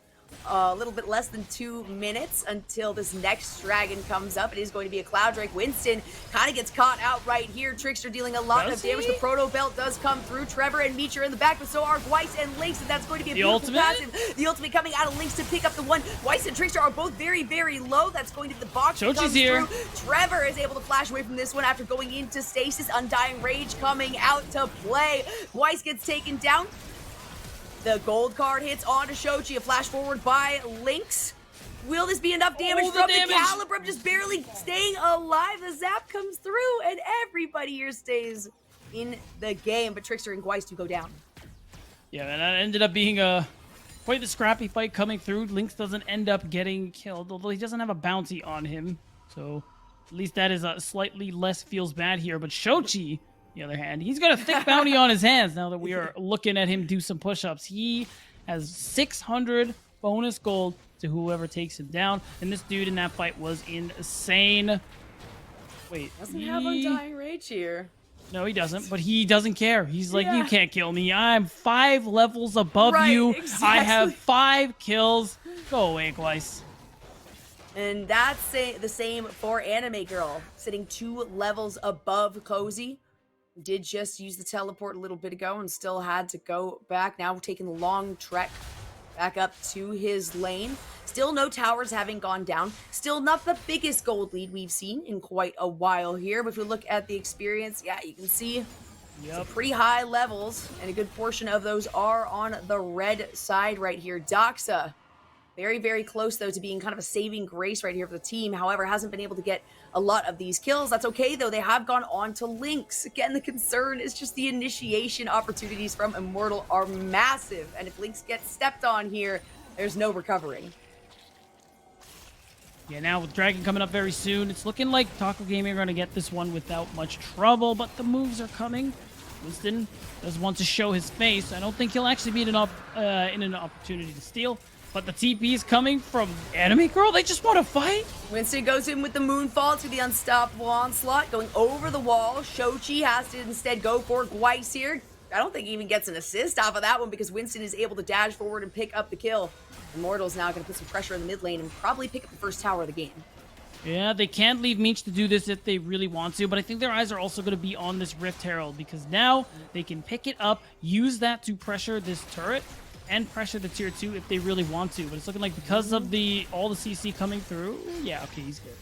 A little bit less than 2 minutes until this next dragon comes up. It is going to be a Cloud Drake. Winston kind of gets caught out right here. Trickster dealing a lot of damage. The Proto Belt does come through. Trevor and Meech are in the back, but so are Weiss and Lynx, and that's going to be a beautiful passive. The ultimate coming out of Lynx to pick up the one. Weiss and Trickster are both very low. That's going to be the box that comes here. Through. Trevor is able to flash away from this one after going into stasis. Undying Rage coming out to play. Weiss gets taken down. The gold card hits onto Shochi, a flash forward by Lynx. Will this be enough damage from the Calibrum? Just barely staying alive. The zap comes through, and everybody here stays in the game. But Trickster and Weiss do go down. Yeah, and that ended up being quite the scrappy fight coming through. Lynx doesn't end up getting killed, although he doesn't have a bounty on him. So at least that is slightly less feels bad here. But Shochi, on the other hand, he's got a thick bounty on his hands now that we are looking at him do some push-ups. He has 600 bonus gold to whoever takes him down, and this dude in that fight was insane. Wait, doesn't have Undying Rage here. No, he doesn't, but he doesn't care. He's like, you can't kill me. I'm 5 levels above you. Exactly. I have 5 kills. Go away, Weiss. And that's the same for Anime Girl, sitting 2 levels above Cozy. Did just use the teleport a little bit ago and still had to go back. Now taking the long trek back up to his lane. Still no towers having gone down. Still not the biggest gold lead we've seen in quite a while here. But if we look at the experience, yeah, you can see some pretty high levels. And a good portion of those are on the red side right here. Doxa, very, very close, though, to being kind of a saving grace right here for the team. However, hasn't been able to get a lot of these kills. That's okay, though. They have gone on to Lynx. Again, the concern is just the initiation opportunities from Immortal are massive. And if Lynx gets stepped on here, there's no recovering. Yeah, now with Dragon coming up very soon, it's looking like Taco Gaming are going to get this one without much trouble, but the moves are coming. Winston does want to show his face. I don't think he'll actually be in an opportunity to steal, but the TP is coming from Anime Girl. They just want to fight. Winston goes in with the Moonfall to the unstoppable onslaught, going over the wall. Shochi has to instead go for Gweiss here. I don't think he even gets an assist off of that one because Winston is able to dash forward and pick up the kill. Immortal's now going to put some pressure in the mid lane and probably pick up the first tower of the game. Yeah, they can't leave Meech to do this if they really want to, but I think their eyes are also going to be on this Rift Herald because now they can pick it up, use that to pressure this turret, and pressure the tier 2 if they really want to. But it's looking like because of all the CC coming through, yeah, okay, he's good.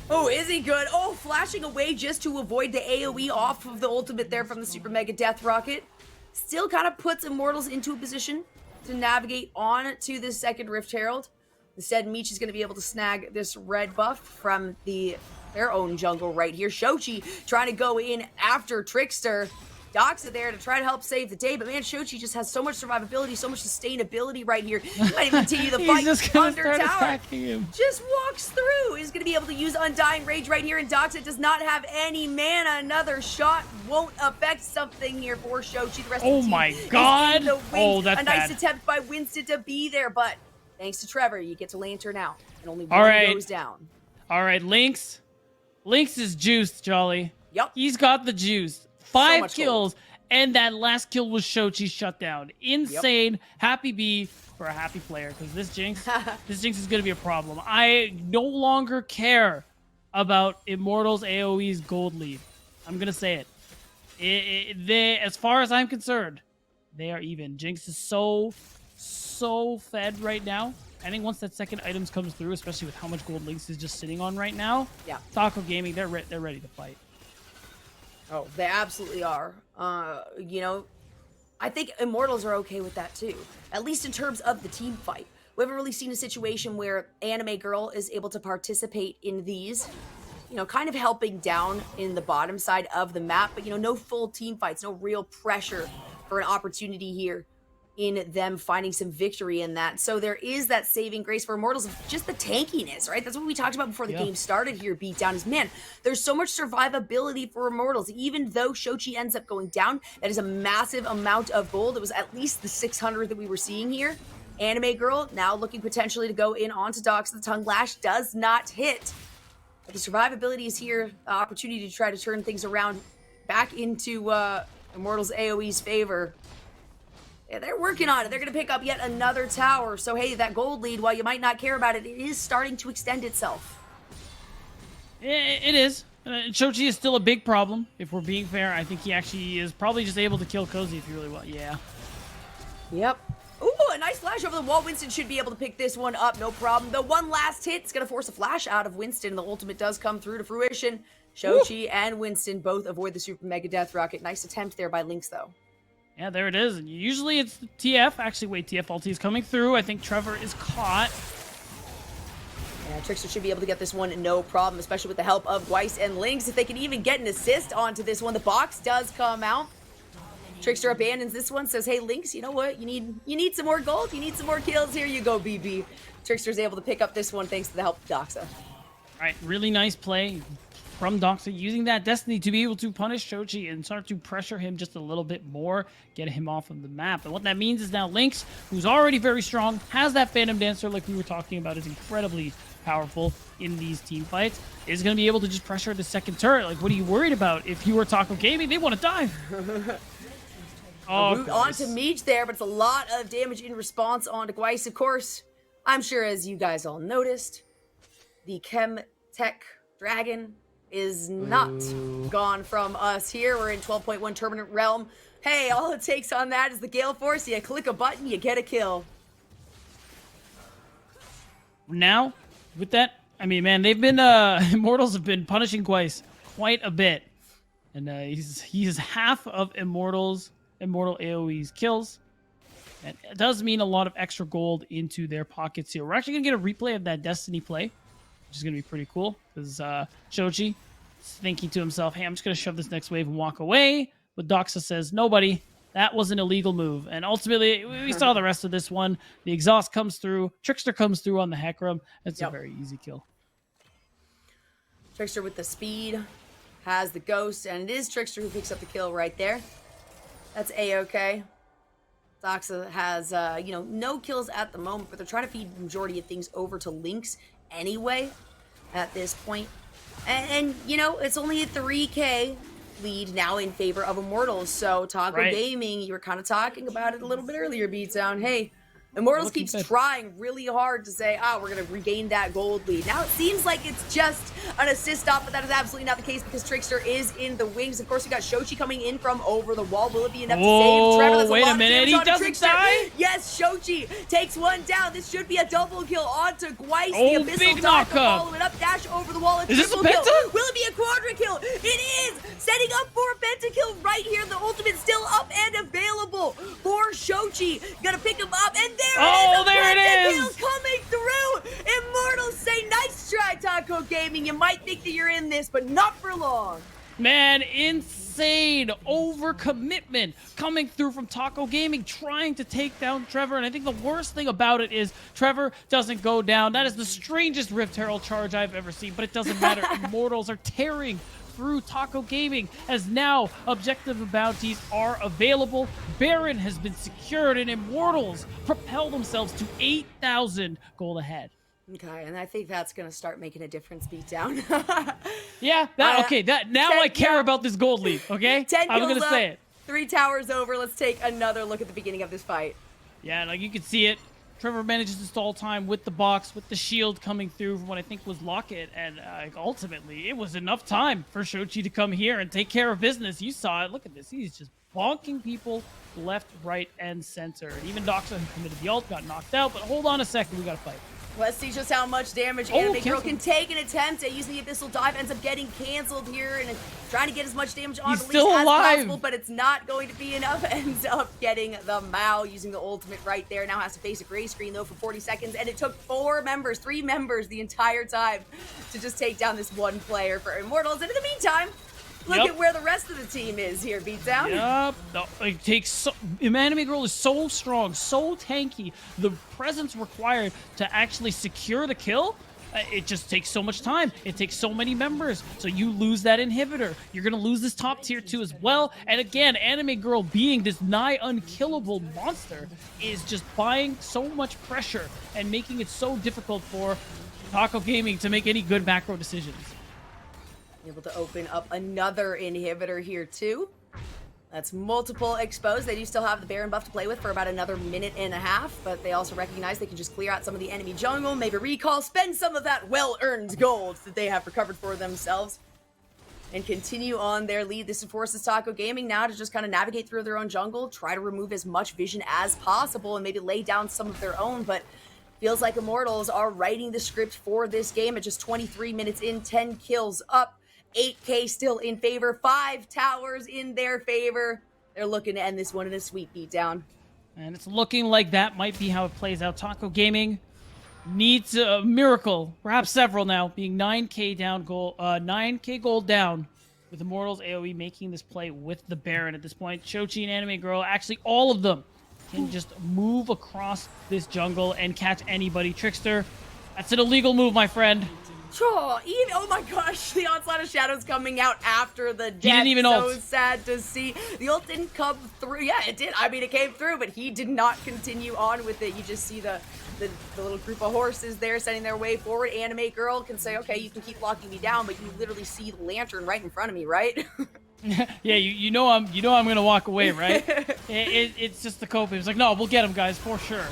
Oh, is he good? Oh, flashing away just to avoid the AoE off of the ultimate there from the Super Mega Death Rocket. Still kind of puts Immortals into a position to navigate on to this second Rift Herald. Instead, Meech is going to be able to snag this red buff from their own jungle right here. Shochi trying to go in after Trickster. Doxa there to try to help save the day, but man, Shochi just has so much survivability, so much sustainability right here. He might even continue the fight. He's just gonna under start tower. attacking him. Just walks through. He's going to be able to use Undying Rage right here, and Doxa does not have any mana. Another shot won't affect something here for Shochi. The rest of the team my God. is in the win. Oh, that's a nice bad. attempt by Winston to be there, but thanks to Trevor, you get to Lantern out, and only All one right. goes down. All right, Lynx. Lynx is juiced, Jolly. Yep. He's got the juice. 5 much kills, and that last kill was Shochi's shutdown. Insane. Happy bee for a happy player, because this Jinx is going to be a problem. I no longer care about Immortals AOE's gold lead. I'm going to say it. They, as far as I'm concerned, they are even. Jinx is so fed right now. I think once that second item comes through, especially with how much gold Lynx is just sitting on right now, Yeah. Taco Gaming, they're ready to fight. Oh, they absolutely are. You know, I think Immortals are okay with that too, at least in terms of the team fight. We haven't really seen a situation where Anime Girl is able to participate in these, you know, kind of helping down in the bottom side of the map, but, you know, no full team fights, no real pressure for an opportunity here in them finding some victory in that. So there is that saving grace for Immortals of just the tankiness, right? That's what we talked about before the game started here, Beatdown, is, man, there's so much survivability for Immortals. Even though Shochi ends up going down, that is a massive amount of gold. It was at least the 600 that we were seeing here. Anime Girl now looking potentially to go in onto Dox. The Tongue Lash does not hit. But the survivability is here. Opportunity to try to turn things around back into Immortals AOE's favor. Yeah, they're working on it. They're going to pick up yet another tower. So, hey, that gold lead, while you might not care about it, it is starting to extend itself. It is. Shochi is still a big problem, if we're being fair. I think he actually is probably just able to kill Cozy if you really want. Yeah. Yep. Ooh, a nice flash over the wall. Winston should be able to pick this one up. No problem. The one last hit is going to force a flash out of Winston. The ultimate does come through to fruition. Shochi and Winston both avoid the Super Mega Death Rocket. Nice attempt there by Lynx, though. Yeah, there it is. And usually it's the TF. Actually, wait, TF ulti is coming through. I think Trevor is caught. Yeah, Trickster should be able to get this one no problem, especially with the help of Gweiss and Lynx. If they can even get an assist onto this one, the box does come out. Trickster abandons this one, says, hey, Lynx, you know what? You need some more gold. You need some more kills. Here you go, BB. Trickster's able to pick up this one thanks to the help of Doxa. All right, really nice play from Doxa, using that Destiny to be able to punish Shochi and start to pressure him just a little bit more, get him off of the map. And what that means is now Lynx, who's already very strong, has that Phantom Dancer like we were talking about, is incredibly powerful in these team fights, is going to be able to just pressure the second turret. Like, what are you worried about? If you were Taco Gaming, they want to dive. Onto Meech there, but it's a lot of damage in response onto Gweiss. Of course, I'm sure as you guys all noticed, the Chem Tech Dragon is not gone from us here. We're in 12.1 Tournament Realm. Hey, all it takes on that is the Gale Force. You click a button, you get a kill. now, with that, I mean, man, they've been Immortals have been punishing Quais quite a bit, and he's half of Immortal AOE's kills. And it does mean a lot of extra gold into their pockets here. We're actually gonna get a replay of that Destiny play, which is gonna be pretty cool because Shochi is thinking to himself, "Hey, I'm just gonna shove this next wave and walk away." But Doxa says, "Nobody. That was an illegal move." And ultimately, we saw the rest of this one. The exhaust comes through. Trickster comes through on the Hecarim. It's a very easy kill. Trickster with the speed has the ghost, and it is Trickster who picks up the kill right there. That's A-okay. Doxa has, no kills at the moment, but they're trying to feed the majority of things over to Lynx anyway at this point. And it's only a 3K lead now in favor of Immortals. So Taco Gaming, you were kind of talking about it a little bit earlier, Beatdown. Hey, Immortals keeps trying really hard to say, we're going to regain that gold lead. Now it seems like it's just an assist off, but that is absolutely not the case because Trickster is in the wings. Of course, we got Shochi coming in from over the wall. Will it be enough to save Trevor? That's wait a minute, he doesn't die? Yes, Shochi takes one down. This should be a double kill onto Gweiss. Oh, the big Abyssal knock Dive to follow it up, dash over the wall. Is this a triple kill. penta? Will it be a quadra kill? It is! Setting up for a pentakill right here. The ultimate still up and available for Shochi. Gonna pick him up, and there it is coming through. Immortals say, nice try, Taco Gaming. You might think that you're in this, but not for long. Man, insane overcommitment coming through from Taco Gaming, trying to take down Trevor. And I think the worst thing about it is Trevor doesn't go down. That is the strangest Rift Herald charge I've ever seen, but it doesn't matter. Immortals are tearing through Taco Gaming as now objective bounties are available. Baron has been secured and Immortals propel themselves to 8,000 gold ahead. Okay, and I think that's gonna start making a difference. Beatdown. Yeah, I care about this gold lead. Okay, 10 I'm gonna say it. 3 towers over. Let's take another look at the beginning of this fight. Yeah, like you can see it. Trevor manages to stall time with the box, with the shield coming through from what I think was Locket, and ultimately it was enough time for Shochi to come here and take care of business. You saw it. Look at this. He's just bonking people left, right, and center. And even Doxa, who committed the ult, got knocked out. But hold on a second. We got to fight. Let's see just how much damage Anime Girl can take. An attempt at using the Abyssal Dive ends up getting canceled here and trying to get as much damage on Elise as possible, but it's not going to be enough. Ends up getting the Mao using the ultimate right there. Now has to face a gray screen though for 40 seconds, and it took 3 members the entire time to just take down this one player for Immortals. And in the meantime, look at where the rest of the team is here, Beatdown. Yep. No, it takes Anime Girl is so strong, so tanky. The presence required to actually secure the kill, it just takes so much time. It takes so many members. So you lose that inhibitor. You're going to lose this top tier 2 as well. And again, Anime Girl being this nigh unkillable monster is just buying so much pressure and making it so difficult for Taco Gaming to make any good macro decisions. Able to open up another inhibitor here too. That's multiple exposed. They do still have the Baron buff to play with for about another minute and a half, but they also recognize they can just clear out some of the enemy jungle, maybe recall, spend some of that well-earned gold that they have recovered for themselves, and continue on their lead. This forces Taco Gaming now to just kind of navigate through their own jungle, try to remove as much vision as possible, and maybe lay down some of their own, but feels like Immortals are writing the script for this game at just 23 minutes in, 10 kills up. 8K still in favor, 5 towers in their favor. They're looking to end this one in a sweep Beatdown. And it's looking like that might be how it plays out. Taco Gaming needs a miracle, perhaps several now, being 9K down goal, 9K gold down, with Immortals AOE making this play with the Baron at this point. Shochi and Anime Girl, actually all of them, can just move across this jungle and catch anybody. Trickster, that's an illegal move, my friend. Oh my gosh, the Onslaught of Shadows coming out after the death. He didn't even ult. So sad to see. The ult didn't come through. Yeah, it did. I mean, it came through, but he did not continue on with it. You just see the little group of horses there sending their way forward. Anime Girl can say, okay, you can keep locking me down, but you literally see the lantern right in front of me, right? Yeah, you know I'm gonna walk away, right? It's just the coping. It's like, no, we'll get him, guys, for sure.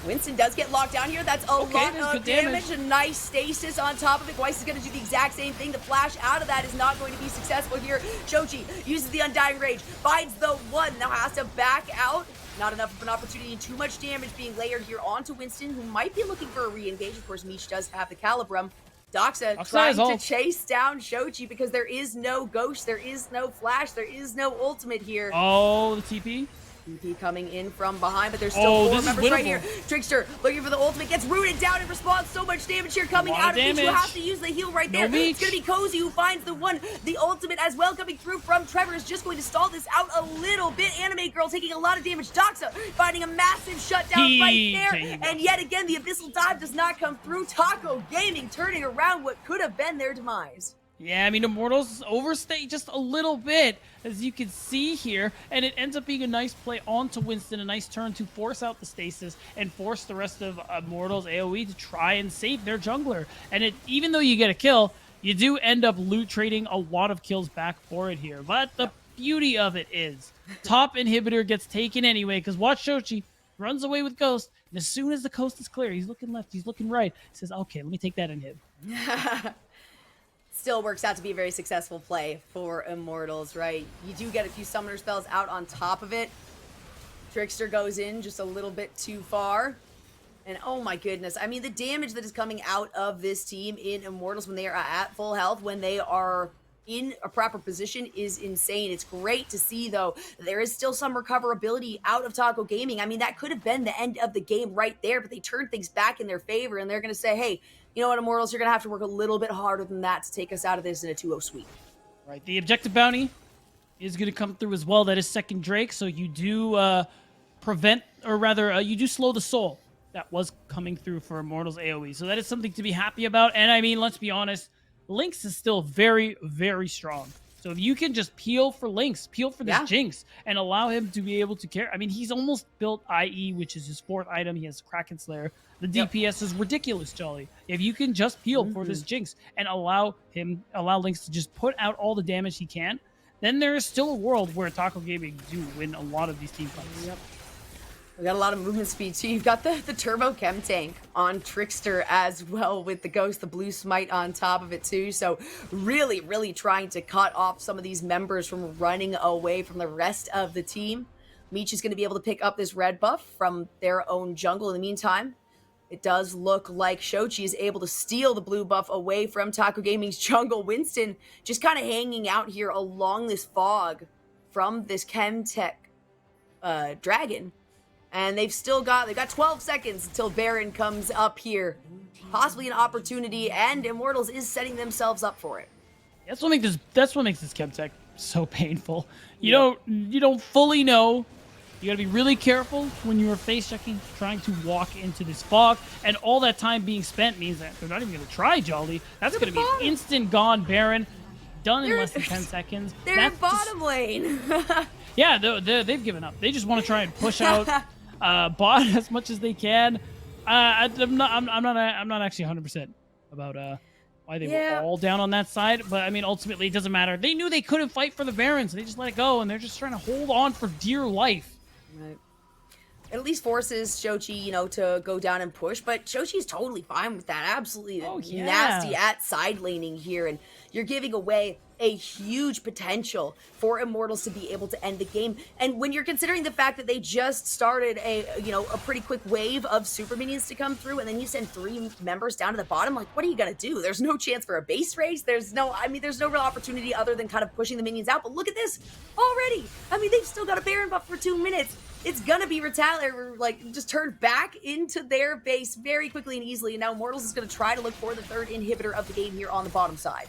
Winston does get locked down here. That's a lot of damage. A nice stasis on top of it. Gweiss is going to do the exact same thing. The flash out of that is not going to be successful here. Shochi uses the Undying Rage, finds the one, now has to back out. Not enough of an opportunity and too much damage being layered here onto Winston, who might be looking for a re-engage. Of course, Meech does have the Calibrum. Doxa trying to chase down Shochi because there is no Ghost, there is no Flash, there is no ultimate here. Oh, the TP? TP coming in from behind, but there's still 4 members right here. Trickster looking for the ultimate, gets rooted down in response. So much damage here coming out of Meech, who has to use the heal right there. It's going to be Cozy who finds the ultimate as well coming through from Trevor. Is just going to stall this out a little bit. Anime Girl taking a lot of damage. Doxa finding a massive shutdown right there. And yet again, the Abyssal Dive does not come through. Taco Gaming turning around what could have been their demise. Yeah, I mean, Immortals overstay just a little bit, as you can see here, and it ends up being a nice play onto Winston, a nice turn to force out the stasis and force the rest of Immortals AOE to try and save their jungler. And even though you get a kill, you do end up loot trading a lot of kills back for it here. But the beauty of it is, top inhibitor gets taken anyway, because watch Shochi runs away with Ghost, and as soon as the coast is clear, he's looking left, he's looking right, he says, okay, let me take that inhib. Still works out to be a very successful play for Immortals, right? You do get a few summoner spells out on top of it. Trickster goes in just a little bit too far. And oh my goodness, I mean, the damage that is coming out of this team in Immortals when they are at full health, when they are in a proper position, is insane. It's great to see, though, there is still some recoverability out of Taco Gaming. I mean, that could have been the end of the game right there, but they turned things back in their favor, and they're going to say, hey, you know what, Immortals, you're going to have to work a little bit harder than that to take us out of this in a 2-0 sweep. Right, the objective bounty is going to come through as well. That is second Drake, so you do prevent, or rather, you do slow the soul that was coming through for Immortals AOE. So that is something to be happy about. And I mean, let's be honest, Lynx is still very, very strong. So if you can just peel for Lynx, peel for this Jinx, and allow him to be able to carry. I mean, he's almost built IE, which is his 4th item. He has Kraken Slayer. The DPS is ridiculous, Jolly. If you can just peel for this Jinx and allow Lynx to just put out all the damage he can, then there is still a world where Taco Gaming do win a lot of these team fights. Yep. We got a lot of movement speed too. You've got the Turbo Chem Tank on Trickster as well with the Ghost, the Blue Smite on top of it too. So really, really trying to cut off some of these members from running away from the rest of the team. Meech is going to be able to pick up this red buff from their own jungle. In the meantime, it does look like Shochi is able to steal the blue buff away from Taco Gaming's jungle. Winston just kind of hanging out here along this fog from this Chemtech dragon. And they've got 12 seconds until Baron comes up here. Possibly an opportunity, and Immortals is setting themselves up for it. That's what makes this Chemtech so painful. You don't fully know. You gotta be really careful when you are face checking, trying to walk into this fog, and all that time being spent means that they're not even gonna try Jolly. That's gonna be an instant gone Baron, done in less than 10 seconds. They're in bottom lane. Yeah, they've given up. They just want to try and push out bot as much as they can. I'm not actually 100% about why they were all down on that side, but I mean, ultimately it doesn't matter. They knew they couldn't fight for the Baron, so they just let it go, and they're just trying to hold on for dear life. Right. It at least forces Shochi, to go down and push, but Shochi is totally fine with that. Absolutely nasty at side laning here, and you're giving away a huge potential for Immortals to be able to end the game. And when you're considering the fact that they just started a pretty quick wave of super minions to come through, and then you send 3 members down to the bottom, like, what are you gonna do? There's no chance for a base race. There's no real opportunity other than kind of pushing the minions out. But look at this already. I mean, they've still got a Baron buff for 2 minutes. It's gonna be just turned back into their base very quickly and easily. And now Immortals is gonna try to look for the 3rd inhibitor of the game here on the bottom side.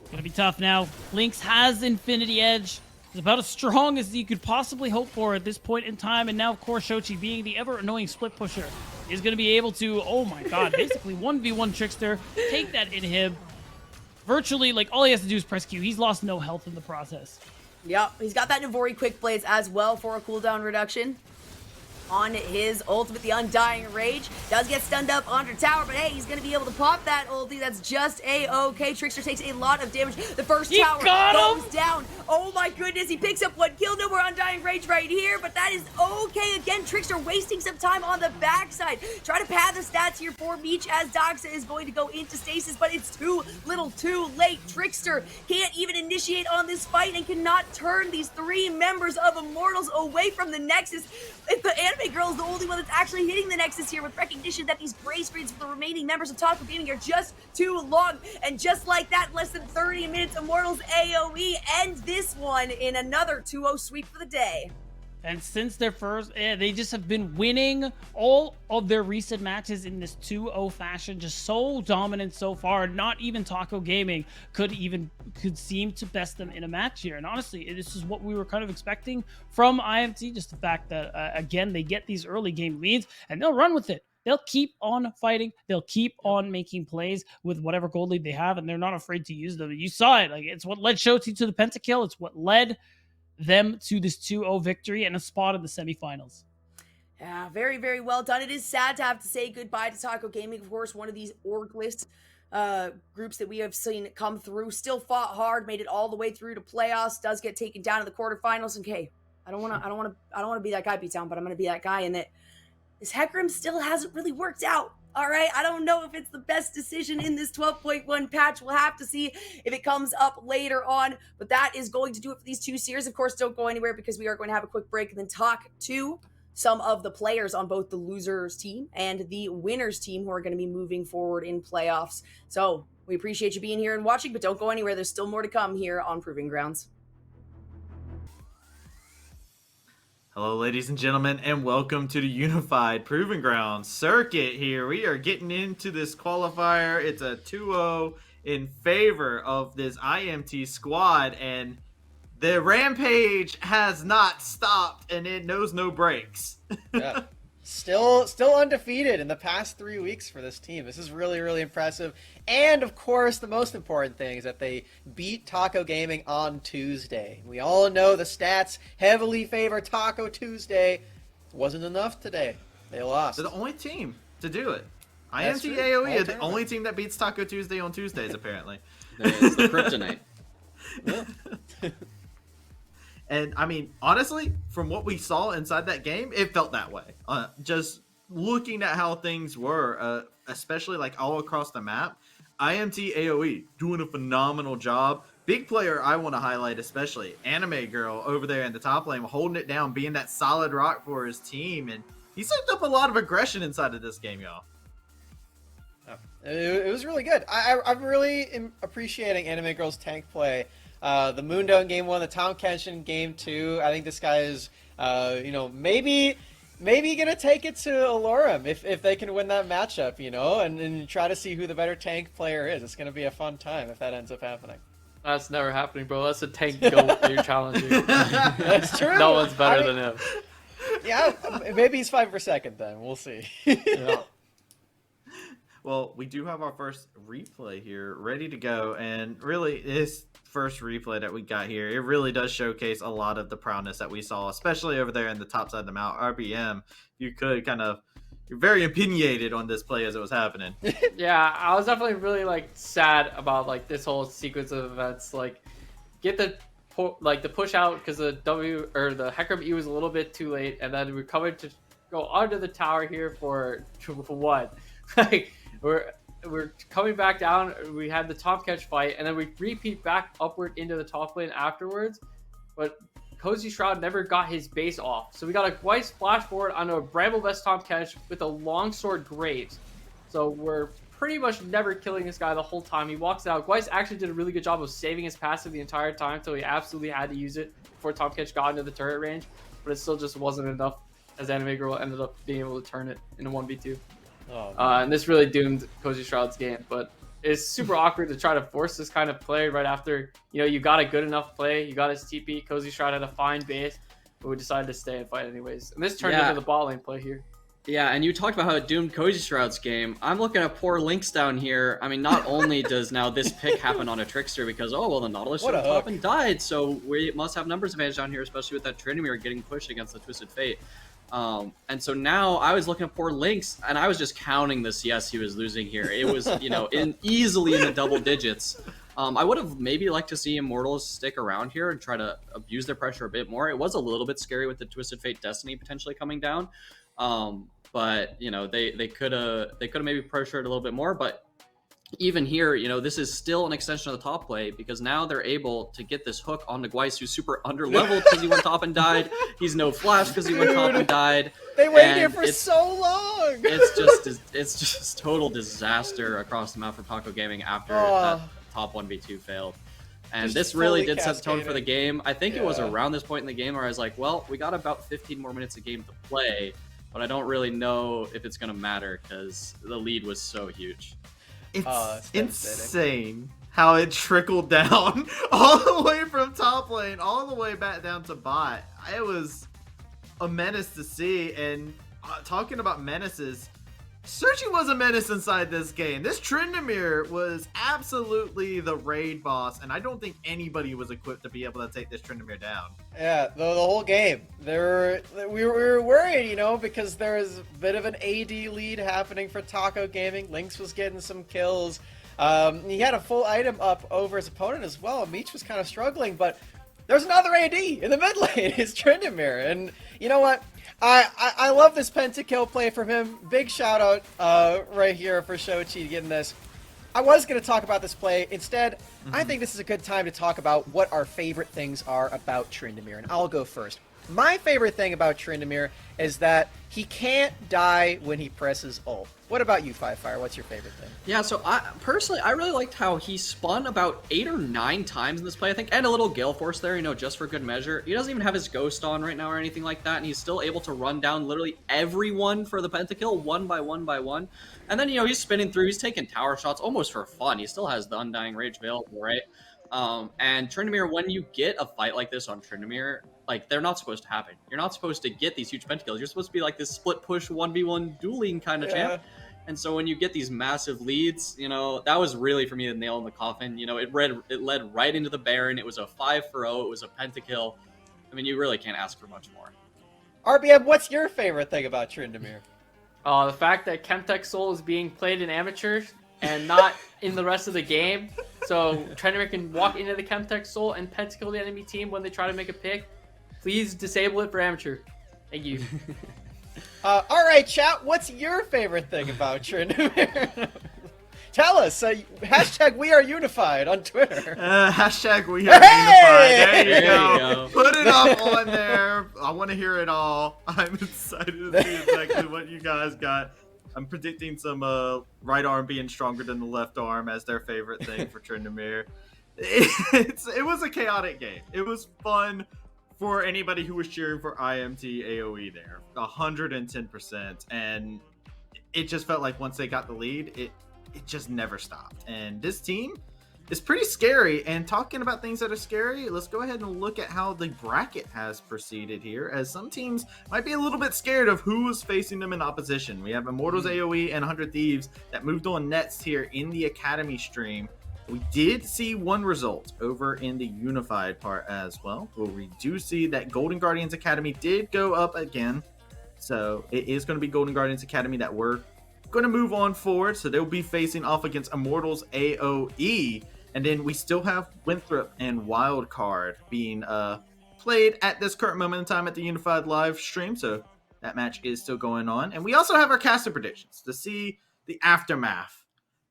Gonna be tough now. Lynx has Infinity Edge. It's about as strong as you could possibly hope for at this point in time. And now, of course, Shochi, being the ever-annoying split pusher, is going to be able to, oh my god, basically 1v1 Trickster, take that inhib. Virtually, all he has to do is press Q. He's lost no health in the process. Yep, he's got that Navori Quick Blades as well for a cooldown reduction. on his ultimate, the Undying Rage. Does get stunned up under tower, but hey, he's going to be able to pop that ulti. That's just a-okay. Trickster takes a lot of damage. The first tower goes down. Oh my goodness, he picks up 1 kill. No more Undying Rage right here, but that is okay. Again, Trickster wasting some time on the backside. Try to pad the stats here for Meech as Doxa is going to go into stasis, but it's too little too late. Trickster can't even initiate on this fight and cannot turn these 3 members of Immortals away from the Nexus. If the Anime Girl is the only one that's actually hitting the Nexus here, with recognition that these gray screens for the remaining members of Taco Gaming are just too long. And just like that, less than 30 minutes, Immortals AOE ends this one in another 2-0 sweep for the day. And since their first, they just have been winning all of their recent matches in this 2-0 fashion, just so dominant so far. Not even Taco Gaming could seem to best them in a match here. And honestly, this is what we were kind of expecting from IMT, just the fact that, again, they get these early game leads and they'll run with it. They'll keep on fighting. They'll keep on making plays with whatever gold lead they have, and they're not afraid to use them. You saw it. Like, it's what led Shochi to the pentakill. It's what led them to this 2-0 victory and a spot in the semifinals. Yeah, very, very well done. It is sad to have to say goodbye to Taco Gaming, of course, one of these orgless groups that we have seen come through. Still fought hard, made it all the way through to playoffs. Does get taken down in the quarterfinals. And okay, I don't want to be that guy, B-Town, but I'm going to be that guy in that this Hecarim still hasn't really worked out. All right, I don't know if it's the best decision in this 12.1 patch. We'll have to see if it comes up later on. But that is going to do it for these 2 series. Of course, don't go anywhere because we are going to have a quick break and then talk to some of the players on both the losers team and the winners team who are going to be moving forward in playoffs. So we appreciate you being here and watching, but don't go anywhere. There's still more to come here on Proving Grounds. Hello, ladies and gentlemen, and welcome to the Unified Proving Grounds circuit here. We are getting into this qualifier. It's a 2-0 in favor of this IMT squad, and the rampage has not stopped, and it knows no breaks. Yeah. Still undefeated in the past 3 weeks for this team. This is really, really impressive. And, of course, the most important thing is that they beat Taco Gaming on Tuesday. We all know the stats heavily favor Taco Tuesday. Wasn't enough today. They lost. They're the only team to do it. IMT AOE are the only team that beats Taco Tuesday on Tuesdays, apparently. It's the kryptonite. Yeah. And, I mean, honestly, from what we saw inside that game, it felt that way. Just looking at how things were, especially, like, all across the map, IMT AOE doing a phenomenal job. Big player I want to highlight especially, Anime Girl over there in the top lane, holding it down, being that solid rock for his team. And he soaked up a lot of aggression inside of this game, y'all. It was really good. I'm really appreciating Anime Girl's tank play. The Mundo in game 1, the Tom Kenshin game 2. I think this guy is, maybe gonna take it to Alorum if they can win that matchup, and try to see who the better tank player is. It's gonna be a fun time if that ends up happening. That's never happening, bro. That's a tank goat you're challenging. That's true. No one's better than him. Yeah, maybe he's 5 per second then. We'll see. Yeah. Well, we do have our first replay here ready to go, and really this first replay that we got here, it really does showcase a lot of the prowess that we saw, especially over there in the top side of the map. RBM, you could you're very opinionated on this play as it was happening. Yeah, I was definitely really sad about this whole sequence of events. Get the push out because the Hecarim E was a little bit too late, and then we're coming to go under the tower here for what? We're coming back down. We had the top catch fight, and then we repeat back upward into the top lane afterwards. But Cozy Shroud never got his base off, so we got a Gwyce splash forward onto a Bramble Best top catch with a longsword Graves. So we're pretty much never killing this guy the whole time. He walks out. Gwyce actually did a really good job of saving his passive the entire time, so he absolutely had to use it before top catch got into the turret range. But it still just wasn't enough, as Anime Girl ended up being able to turn it in a 1v2. And this really doomed Cozy Shroud's game, but it's super awkward to try to force this kind of play right after, you got a good enough play, you got his TP, Cozy Shroud had a fine base, but we decided to stay and fight anyways. And this turned into the bot lane play here. Yeah, and you talked about how it doomed Cozy Shroud's game. I'm looking at poor Lynx down here. I mean, not only does now this pick happen on a Trickster because, the Nautilus should have up and died, so we must have numbers advantage down here, especially with that Trinity getting pushed against the Twisted Fate. And so now I was looking for Lynx, and I was just counting the CS he was losing here. It was, easily in the double digits. I would have maybe liked to see Immortals stick around here and try to abuse their pressure a bit more. It was a little bit scary with the Twisted Fate Destiny potentially coming down. But they could have maybe pressured a little bit more. But even here, this is still an extension of the top play, because now they're able to get this hook on Gweiss, who's super under-leveled because he went top and died. He's no flash because he went top and died. They waited here for so long. It's just total disaster across the map for Taco Gaming after that top 1v2 failed. And Just this really did cascaded. set the tone for the game. I think it was around this point in the game where I was like, well, we got about 15 more minutes of game to play, but I don't really know if it's going to matter because the lead was so huge. It's insane how it trickled down all the way from top lane, all the way back down to bot. It was a menace to see. And talking about menaces, Shochi was a menace inside this game. This Tryndamere was absolutely the raid boss, and I don't think anybody was equipped to be able to take this Tryndamere down. Yeah, the whole game. We were worried, because there was a bit of an AD lead happening for Taco Gaming. Lynx was getting some kills. He had a full item up over his opponent as well. Meech was kind of struggling, but there's another AD in the mid lane. It's Tryndamere, and you know what? I love this pentakill play from him. Big shout out right here for Shochi getting this. I was going to talk about this play. Instead, I think this is a good time to talk about what our favorite things are about Tryndamere, and I'll go first. My favorite thing about Tryndamere is that he can't die when he presses ult. What about you, Qualifier? What's your favorite thing? Yeah, so I really liked how he spun about 8 or 9 times in this play, I think, and a little Gale Force there, just for good measure. He doesn't even have his Ghost on right now or anything like that, and he's still able to run down literally everyone for the pentakill, one by one. And then, he's spinning through, he's taking tower shots almost for fun. He still has the Undying Rage available, right? And Tryndamere, when you get a fight like this on Tryndamere, they're not supposed to happen. You're not supposed to get these huge pentakills. You're supposed to be like this split push 1v1 dueling kind of champ. And so when you get these massive leads, that was really, for me, the nail in the coffin. It led right into the Baron. It was a 5-for-0. It was a pentakill. I mean, you really can't ask for much more. RBM, what's your favorite thing about Tryndamere? The fact that Chemtech Soul is being played in amateur and not in the rest of the game. So Tryndamere can walk into the Chemtech Soul and pentakill the enemy team when they try to make a pick. Please disable it for amateur. Thank you. All right, chat. What's your favorite thing about Tryndamere? Tell us. Hashtag We Are Unified on Twitter. Hashtag We Are Unified. There you go. go. Put it up on there. I want to hear it all. I'm excited to see exactly what you guys got. I'm predicting some right arm being stronger than the left arm as their favorite thing for Tryndamere. It was a chaotic game. It was fun for anybody who was cheering for IMT AOE there. 110%. And it just felt like once they got the lead, it just never stopped. And this team is pretty scary. And talking about things that are scary, let's go ahead and look at how the bracket has proceeded here, as some teams might be a little bit scared of who's facing them in opposition. We have Immortals AOE and 100 Thieves that moved on next here in the Academy stream. We did see one result over in the Unified part as well, where we do see that Golden Guardians Academy did go up again. So it is going to be Golden Guardians Academy that we're going to move on forward. So they'll be facing off against Immortals AOE. And then we still have Winthrop and Wildcard being played at this current moment in time at the Unified live stream. So that match is still going on. And we also have our caster predictions to see the aftermath,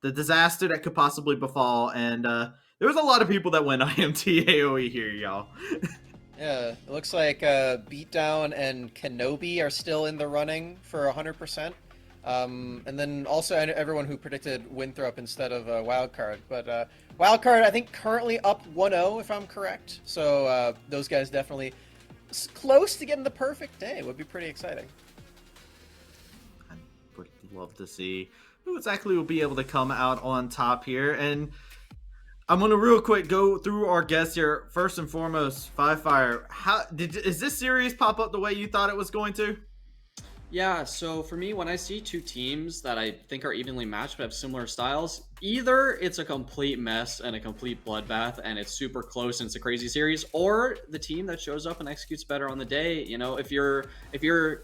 the disaster that could possibly befall. And there was a lot of people that went IMT AOE here, y'all. Yeah, it looks like Beatdown and Kenobi are still in the running for 100%. And then also everyone who predicted Winthrop instead of Wildcard. But Wildcard, I think, currently up 1-0, if I'm correct. So those guys definitely close to getting the perfect day. It would be pretty exciting. I would love to see who exactly will be able to come out on top here. And I'm going to real quick go through our guests here. First and foremost, Qualifier, is this series pop up the way you thought it was going to? Yeah, so for me, when I see two teams that I think are evenly matched but have similar styles, either it's a complete mess and a complete bloodbath and it's super close and it's a crazy series, or the team that shows up and executes better on the day, you know, if you're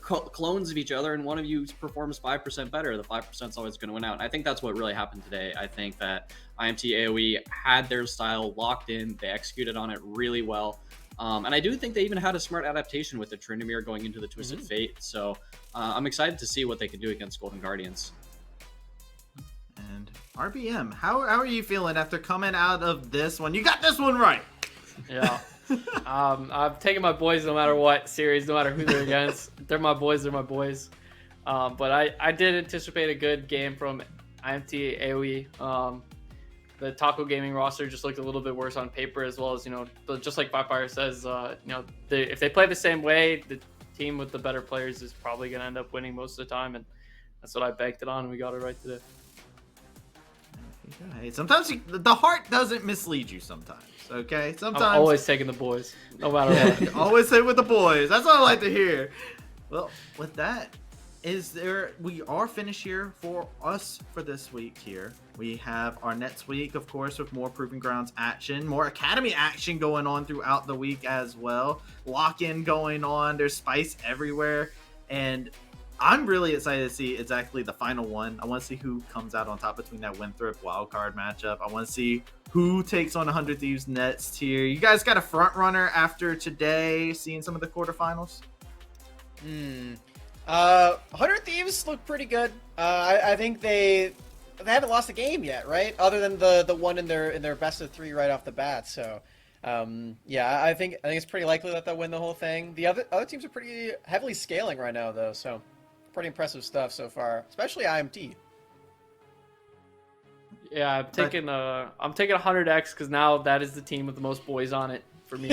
clones of each other and one of you performs 5% better, the 5% is always going to win out. And I think that's what really happened today. I think that IMT AOE had their style locked in, they executed on it really well. And I do think they even had a smart adaptation with the Tryndamere going into the Twisted Fate. So I'm excited to see what they can do against Golden Guardians. And RBM, how are you feeling after coming out of this one? You got this one right. Yeah. I'm taking my boys no matter what series, no matter who they're against. They're my boys. They're my boys. But I did anticipate a good game from IMT AOE. The Taco Gaming roster just looked a little bit worse on paper, as well as, you know, just like Qualifier says, you know, if they play the same way, the team with the better players is probably going to end up winning most of the time, and that's what I banked it on, and we got it right today. Hey, sometimes the heart doesn't mislead you sometimes, okay? Sometimes I'm always taking the boys, no matter what. Always say with the boys. That's what I like to hear. Well, with that, we are finished here for us for this week here. We have our next week, of course, with more Proving Grounds action, more Academy action going on throughout the week as well. Lock-in going on. There's spice everywhere. And I'm really excited to see exactly the final one. I want to see who comes out on top between that Winthrop wildcard matchup. I want to see who takes on 100 Thieves next here. You guys got a front runner after today, seeing some of the quarterfinals? 100 Thieves look pretty good. I think they haven't lost a game yet, right? Other than the one in their best of 3 right off the bat. So, yeah, I think it's pretty likely that they'll win the whole thing. The other teams are pretty heavily scaling right now, though. So, pretty impressive stuff so far, especially IMT. Yeah, I'm taking 100X because now that is the team with the most boys on it for me.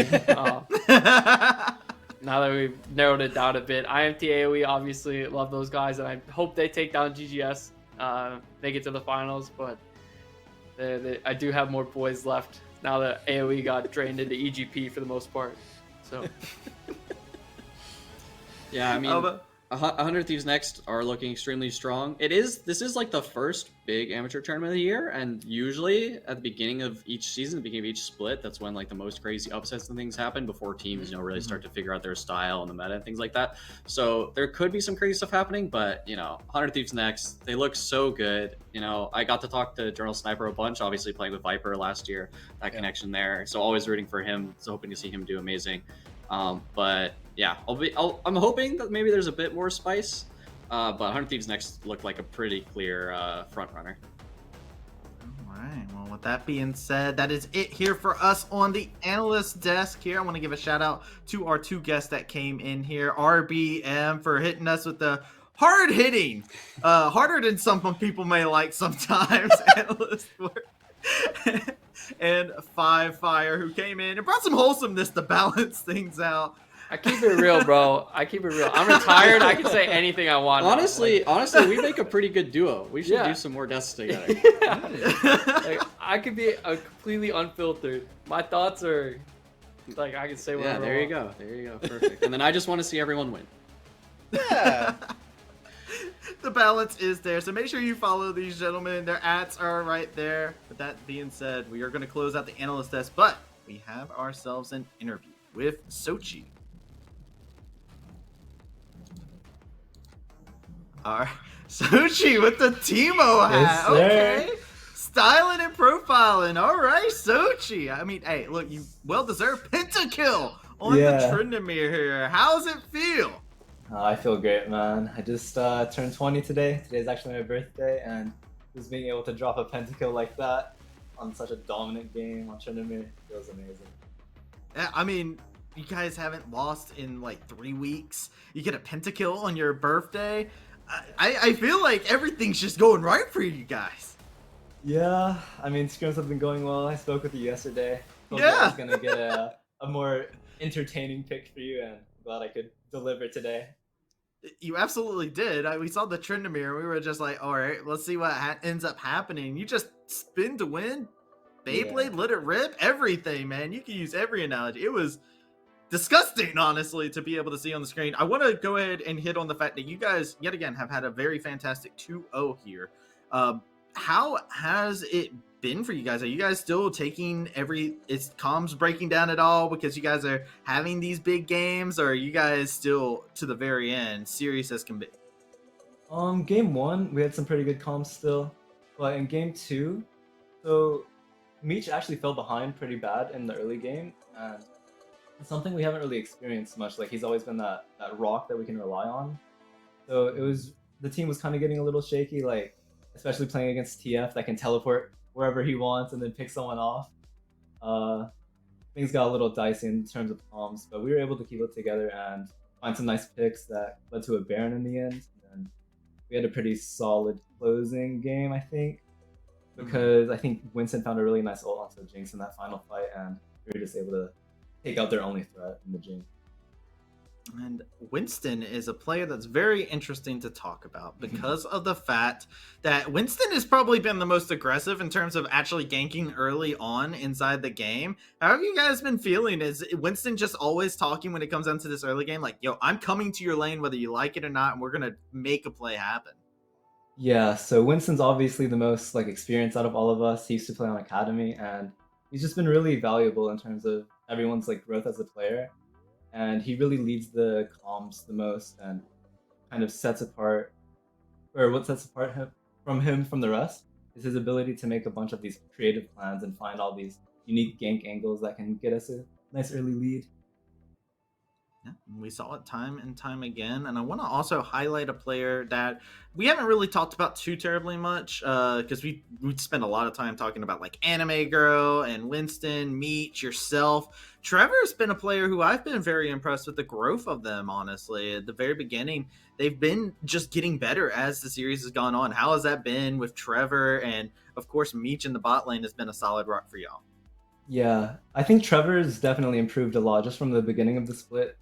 Now that we've narrowed it down a bit, IMT AOE obviously love those guys, and I hope they take down GGS, make it to the finals. But I do have more boys left now that AOE got drained into EGP for the most part. So yeah, I mean, 100 Thieves Next are looking extremely strong. This is like the first big amateur tournament of the year, and usually at the beginning of each season, the beginning of each split, that's when like the most crazy upsets and things happen before teams, you know, really start to figure out their style and the meta and things like that. So there could be some crazy stuff happening, but you know, 100 Thieves Next, they look so good. You know, I got to talk to Journal Sniper a bunch, obviously playing with Viper last year, that connection there. So always rooting for him. So hoping to see him do amazing. But yeah, I'm hoping that maybe there's a bit more spice. But 100 Thieves Next looked like a pretty clear front runner. All right. Well, with that being said, that is it here for us on the analyst desk here. I want to give a shout out to our 2 guests that came in here. RBM for hitting us with the hard hitting, harder than some people may like sometimes, analyst work. And Fire, who came in and brought some wholesomeness to balance things out. I keep it real, bro. I keep it real. I'm retired. I can say anything I want. Honestly, we make a pretty good duo. We should do some more deaths together. Like, I could be a completely unfiltered. My thoughts are like I can say whatever. Yeah, there you go. There you go. Perfect. And then I just want to see everyone win. Yeah. The balance is there, so make sure you follow these gentlemen. Their ads are right there. With that being said, we are going to close out the analyst desk, but we have ourselves an interview with Shochi. Shochi with the Teemo hat. Yes, okay. Styling and profiling. All right, Shochi. I mean, hey, look, you well-deserved pentakill on the Tryndamere here. How's it feel? I feel great, man. I just turned 20 today. Today's actually my birthday, and just being able to drop a pentakill like that on such a dominant game on Tryndamere feels amazing. Yeah, I mean, you guys haven't lost in like 3 weeks. You get a pentakill on your birthday. I feel like everything's just going right for you guys. Yeah, I mean, scrims have been going well. I spoke with you yesterday. Told you I was gonna get a more entertaining pick for you, and glad I could deliver today. You absolutely did. We saw the Tryndamere. We were just like, all right, let's see what ends up happening. You just spin to win. Beyblade, let it rip, everything, man. You can use every analogy. It was disgusting, honestly, to be able to see on the screen. I want to go ahead and hit on the fact that you guys, yet again, have had a very fantastic 2-0 here. How has it been for you guys? Are you guys still taking is comms breaking down at all because you guys are having these big games, or are you guys still to the very end serious as can be? Game 1, we had some pretty good comms still, but in game 2, so Meech actually fell behind pretty bad in the early game, and it's something we haven't really experienced much. Like, he's always been that rock that we can rely on. So the team was kind of getting a little shaky, like, especially playing against TF that can teleport wherever he wants and then pick someone off. Things got a little dicey in terms of comms, but we were able to keep it together and find some nice picks that led to a Baron in the end. And we had a pretty solid closing game, I think, because I think Winston found a really nice ult onto Jinx in that final fight, and we were just able to take out their only threat in the Jinx. And Winston is a player that's very interesting to talk about because of the fact that Winston has probably been the most aggressive in terms of actually ganking early on inside the game. How have you guys been feeling? Is Winston just always talking when it comes down to this early game? Like, yo, I'm coming to your lane whether you like it or not, and we're going to make a play happen. Yeah, so Winston's obviously the most experienced out of all of us. He used to play on Academy, and he's just been really valuable in terms of everyone's growth as a player. And he really leads the comms the most and kind of sets apart, or what sets apart him from the rest is his ability to make a bunch of these creative plans and find all these unique gank angles that can get us a nice early lead. Yeah, we saw it time and time again. And I want to also highlight a player that we haven't really talked about too terribly much because we spent a lot of time talking about Anime Girl and Winston, Meech, yourself. Trevor's been a player who I've been very impressed with the growth of them, honestly. At the very beginning, they've been just getting better as the series has gone on. How has that been with Trevor? And, of course, Meech in the bot lane has been a solid rock for y'all. Yeah, I think Trevor's definitely improved a lot just from the beginning of the split.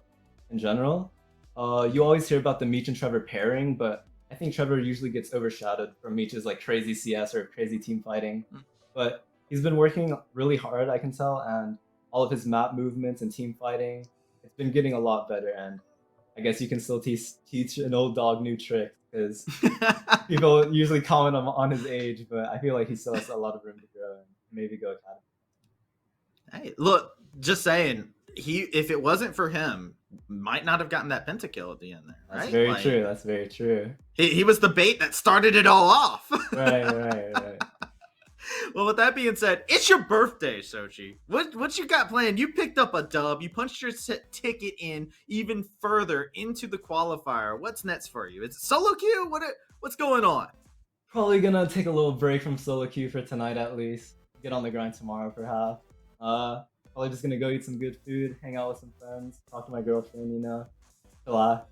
In general, you always hear about the Meech and Trevor pairing, but I think Trevor usually gets overshadowed from Meech's crazy CS or crazy team fighting. But he's been working really hard, I can tell, and all of his map movements and team fighting, it's been getting a lot better. And I guess you can still teach an old dog new tricks, because people usually comment on his age, but I feel like he still has a lot of room to grow and maybe go Academy. Hey, look, just saying, if it wasn't for him, might not have gotten that pentakill at the end there. Right? That's very true. That's very true. He was the bait that started it all off. Right. Well, with that being said, it's your birthday, Shochi. What you got planned? You picked up a dub. You punched your ticket in even further into the qualifier. What's next for you? Is it solo queue? What's going on? Probably gonna take a little break from solo queue for tonight at least. Get on the grind tomorrow for half. Probably just gonna go eat some good food, hang out with some friends, talk to my girlfriend, relax.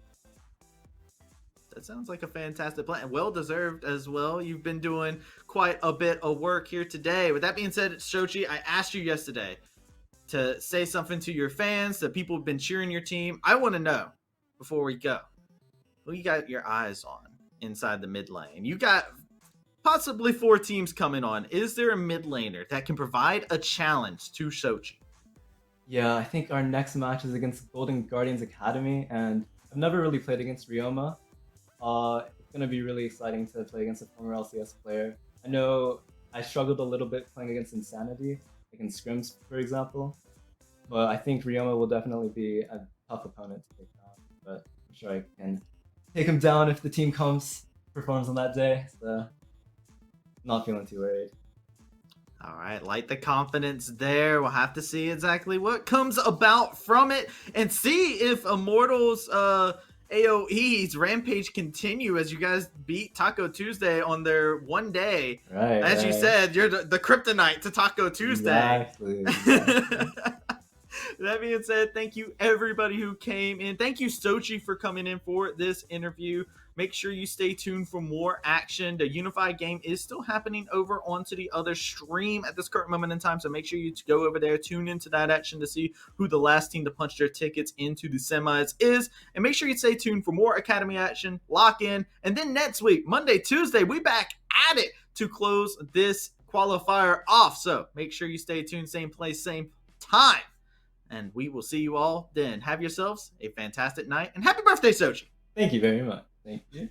That sounds like a fantastic plan. Well deserved as well. You've been doing quite a bit of work here today. With that being said, Shochi, I asked you yesterday to say something to your fans, that people have been cheering your team. I want to know, before we go, who you got your eyes on inside the mid lane? You got possibly 4 teams coming on. Is there a mid laner that can provide a challenge to Shochi? Yeah, I think our next match is against Golden Guardians Academy, and I've never really played against Ryoma. It's going to be really exciting to play against a former LCS player. I know I struggled a little bit playing against Insanity, in scrims, for example, but I think Ryoma will definitely be a tough opponent to take down, but I'm sure I can take him down if the team performs on that day, so not feeling too worried. All right, light the confidence there. We'll have to see exactly what comes about from it and see if Immortals AOE's rampage continue as you guys beat Taco Tuesday on their one day. Right. As you said, you're the kryptonite to Taco Tuesday. Exactly. That being said, thank you everybody who came in. Thank you, Shochi, for coming in for this interview. Make sure you stay tuned for more action. The Unified game is still happening over onto the other stream at this current moment in time, so make sure you go over there, tune into that action to see who the last team to punch their tickets into the semis is, and make sure you stay tuned for more Academy action, lock in, and then next week, Monday, Tuesday, we back at it to close this qualifier off, so make sure you stay tuned, same place, same time. And we will see you all then. Have yourselves a fantastic night, and happy birthday, Shochi! Thank you very much. Thank you.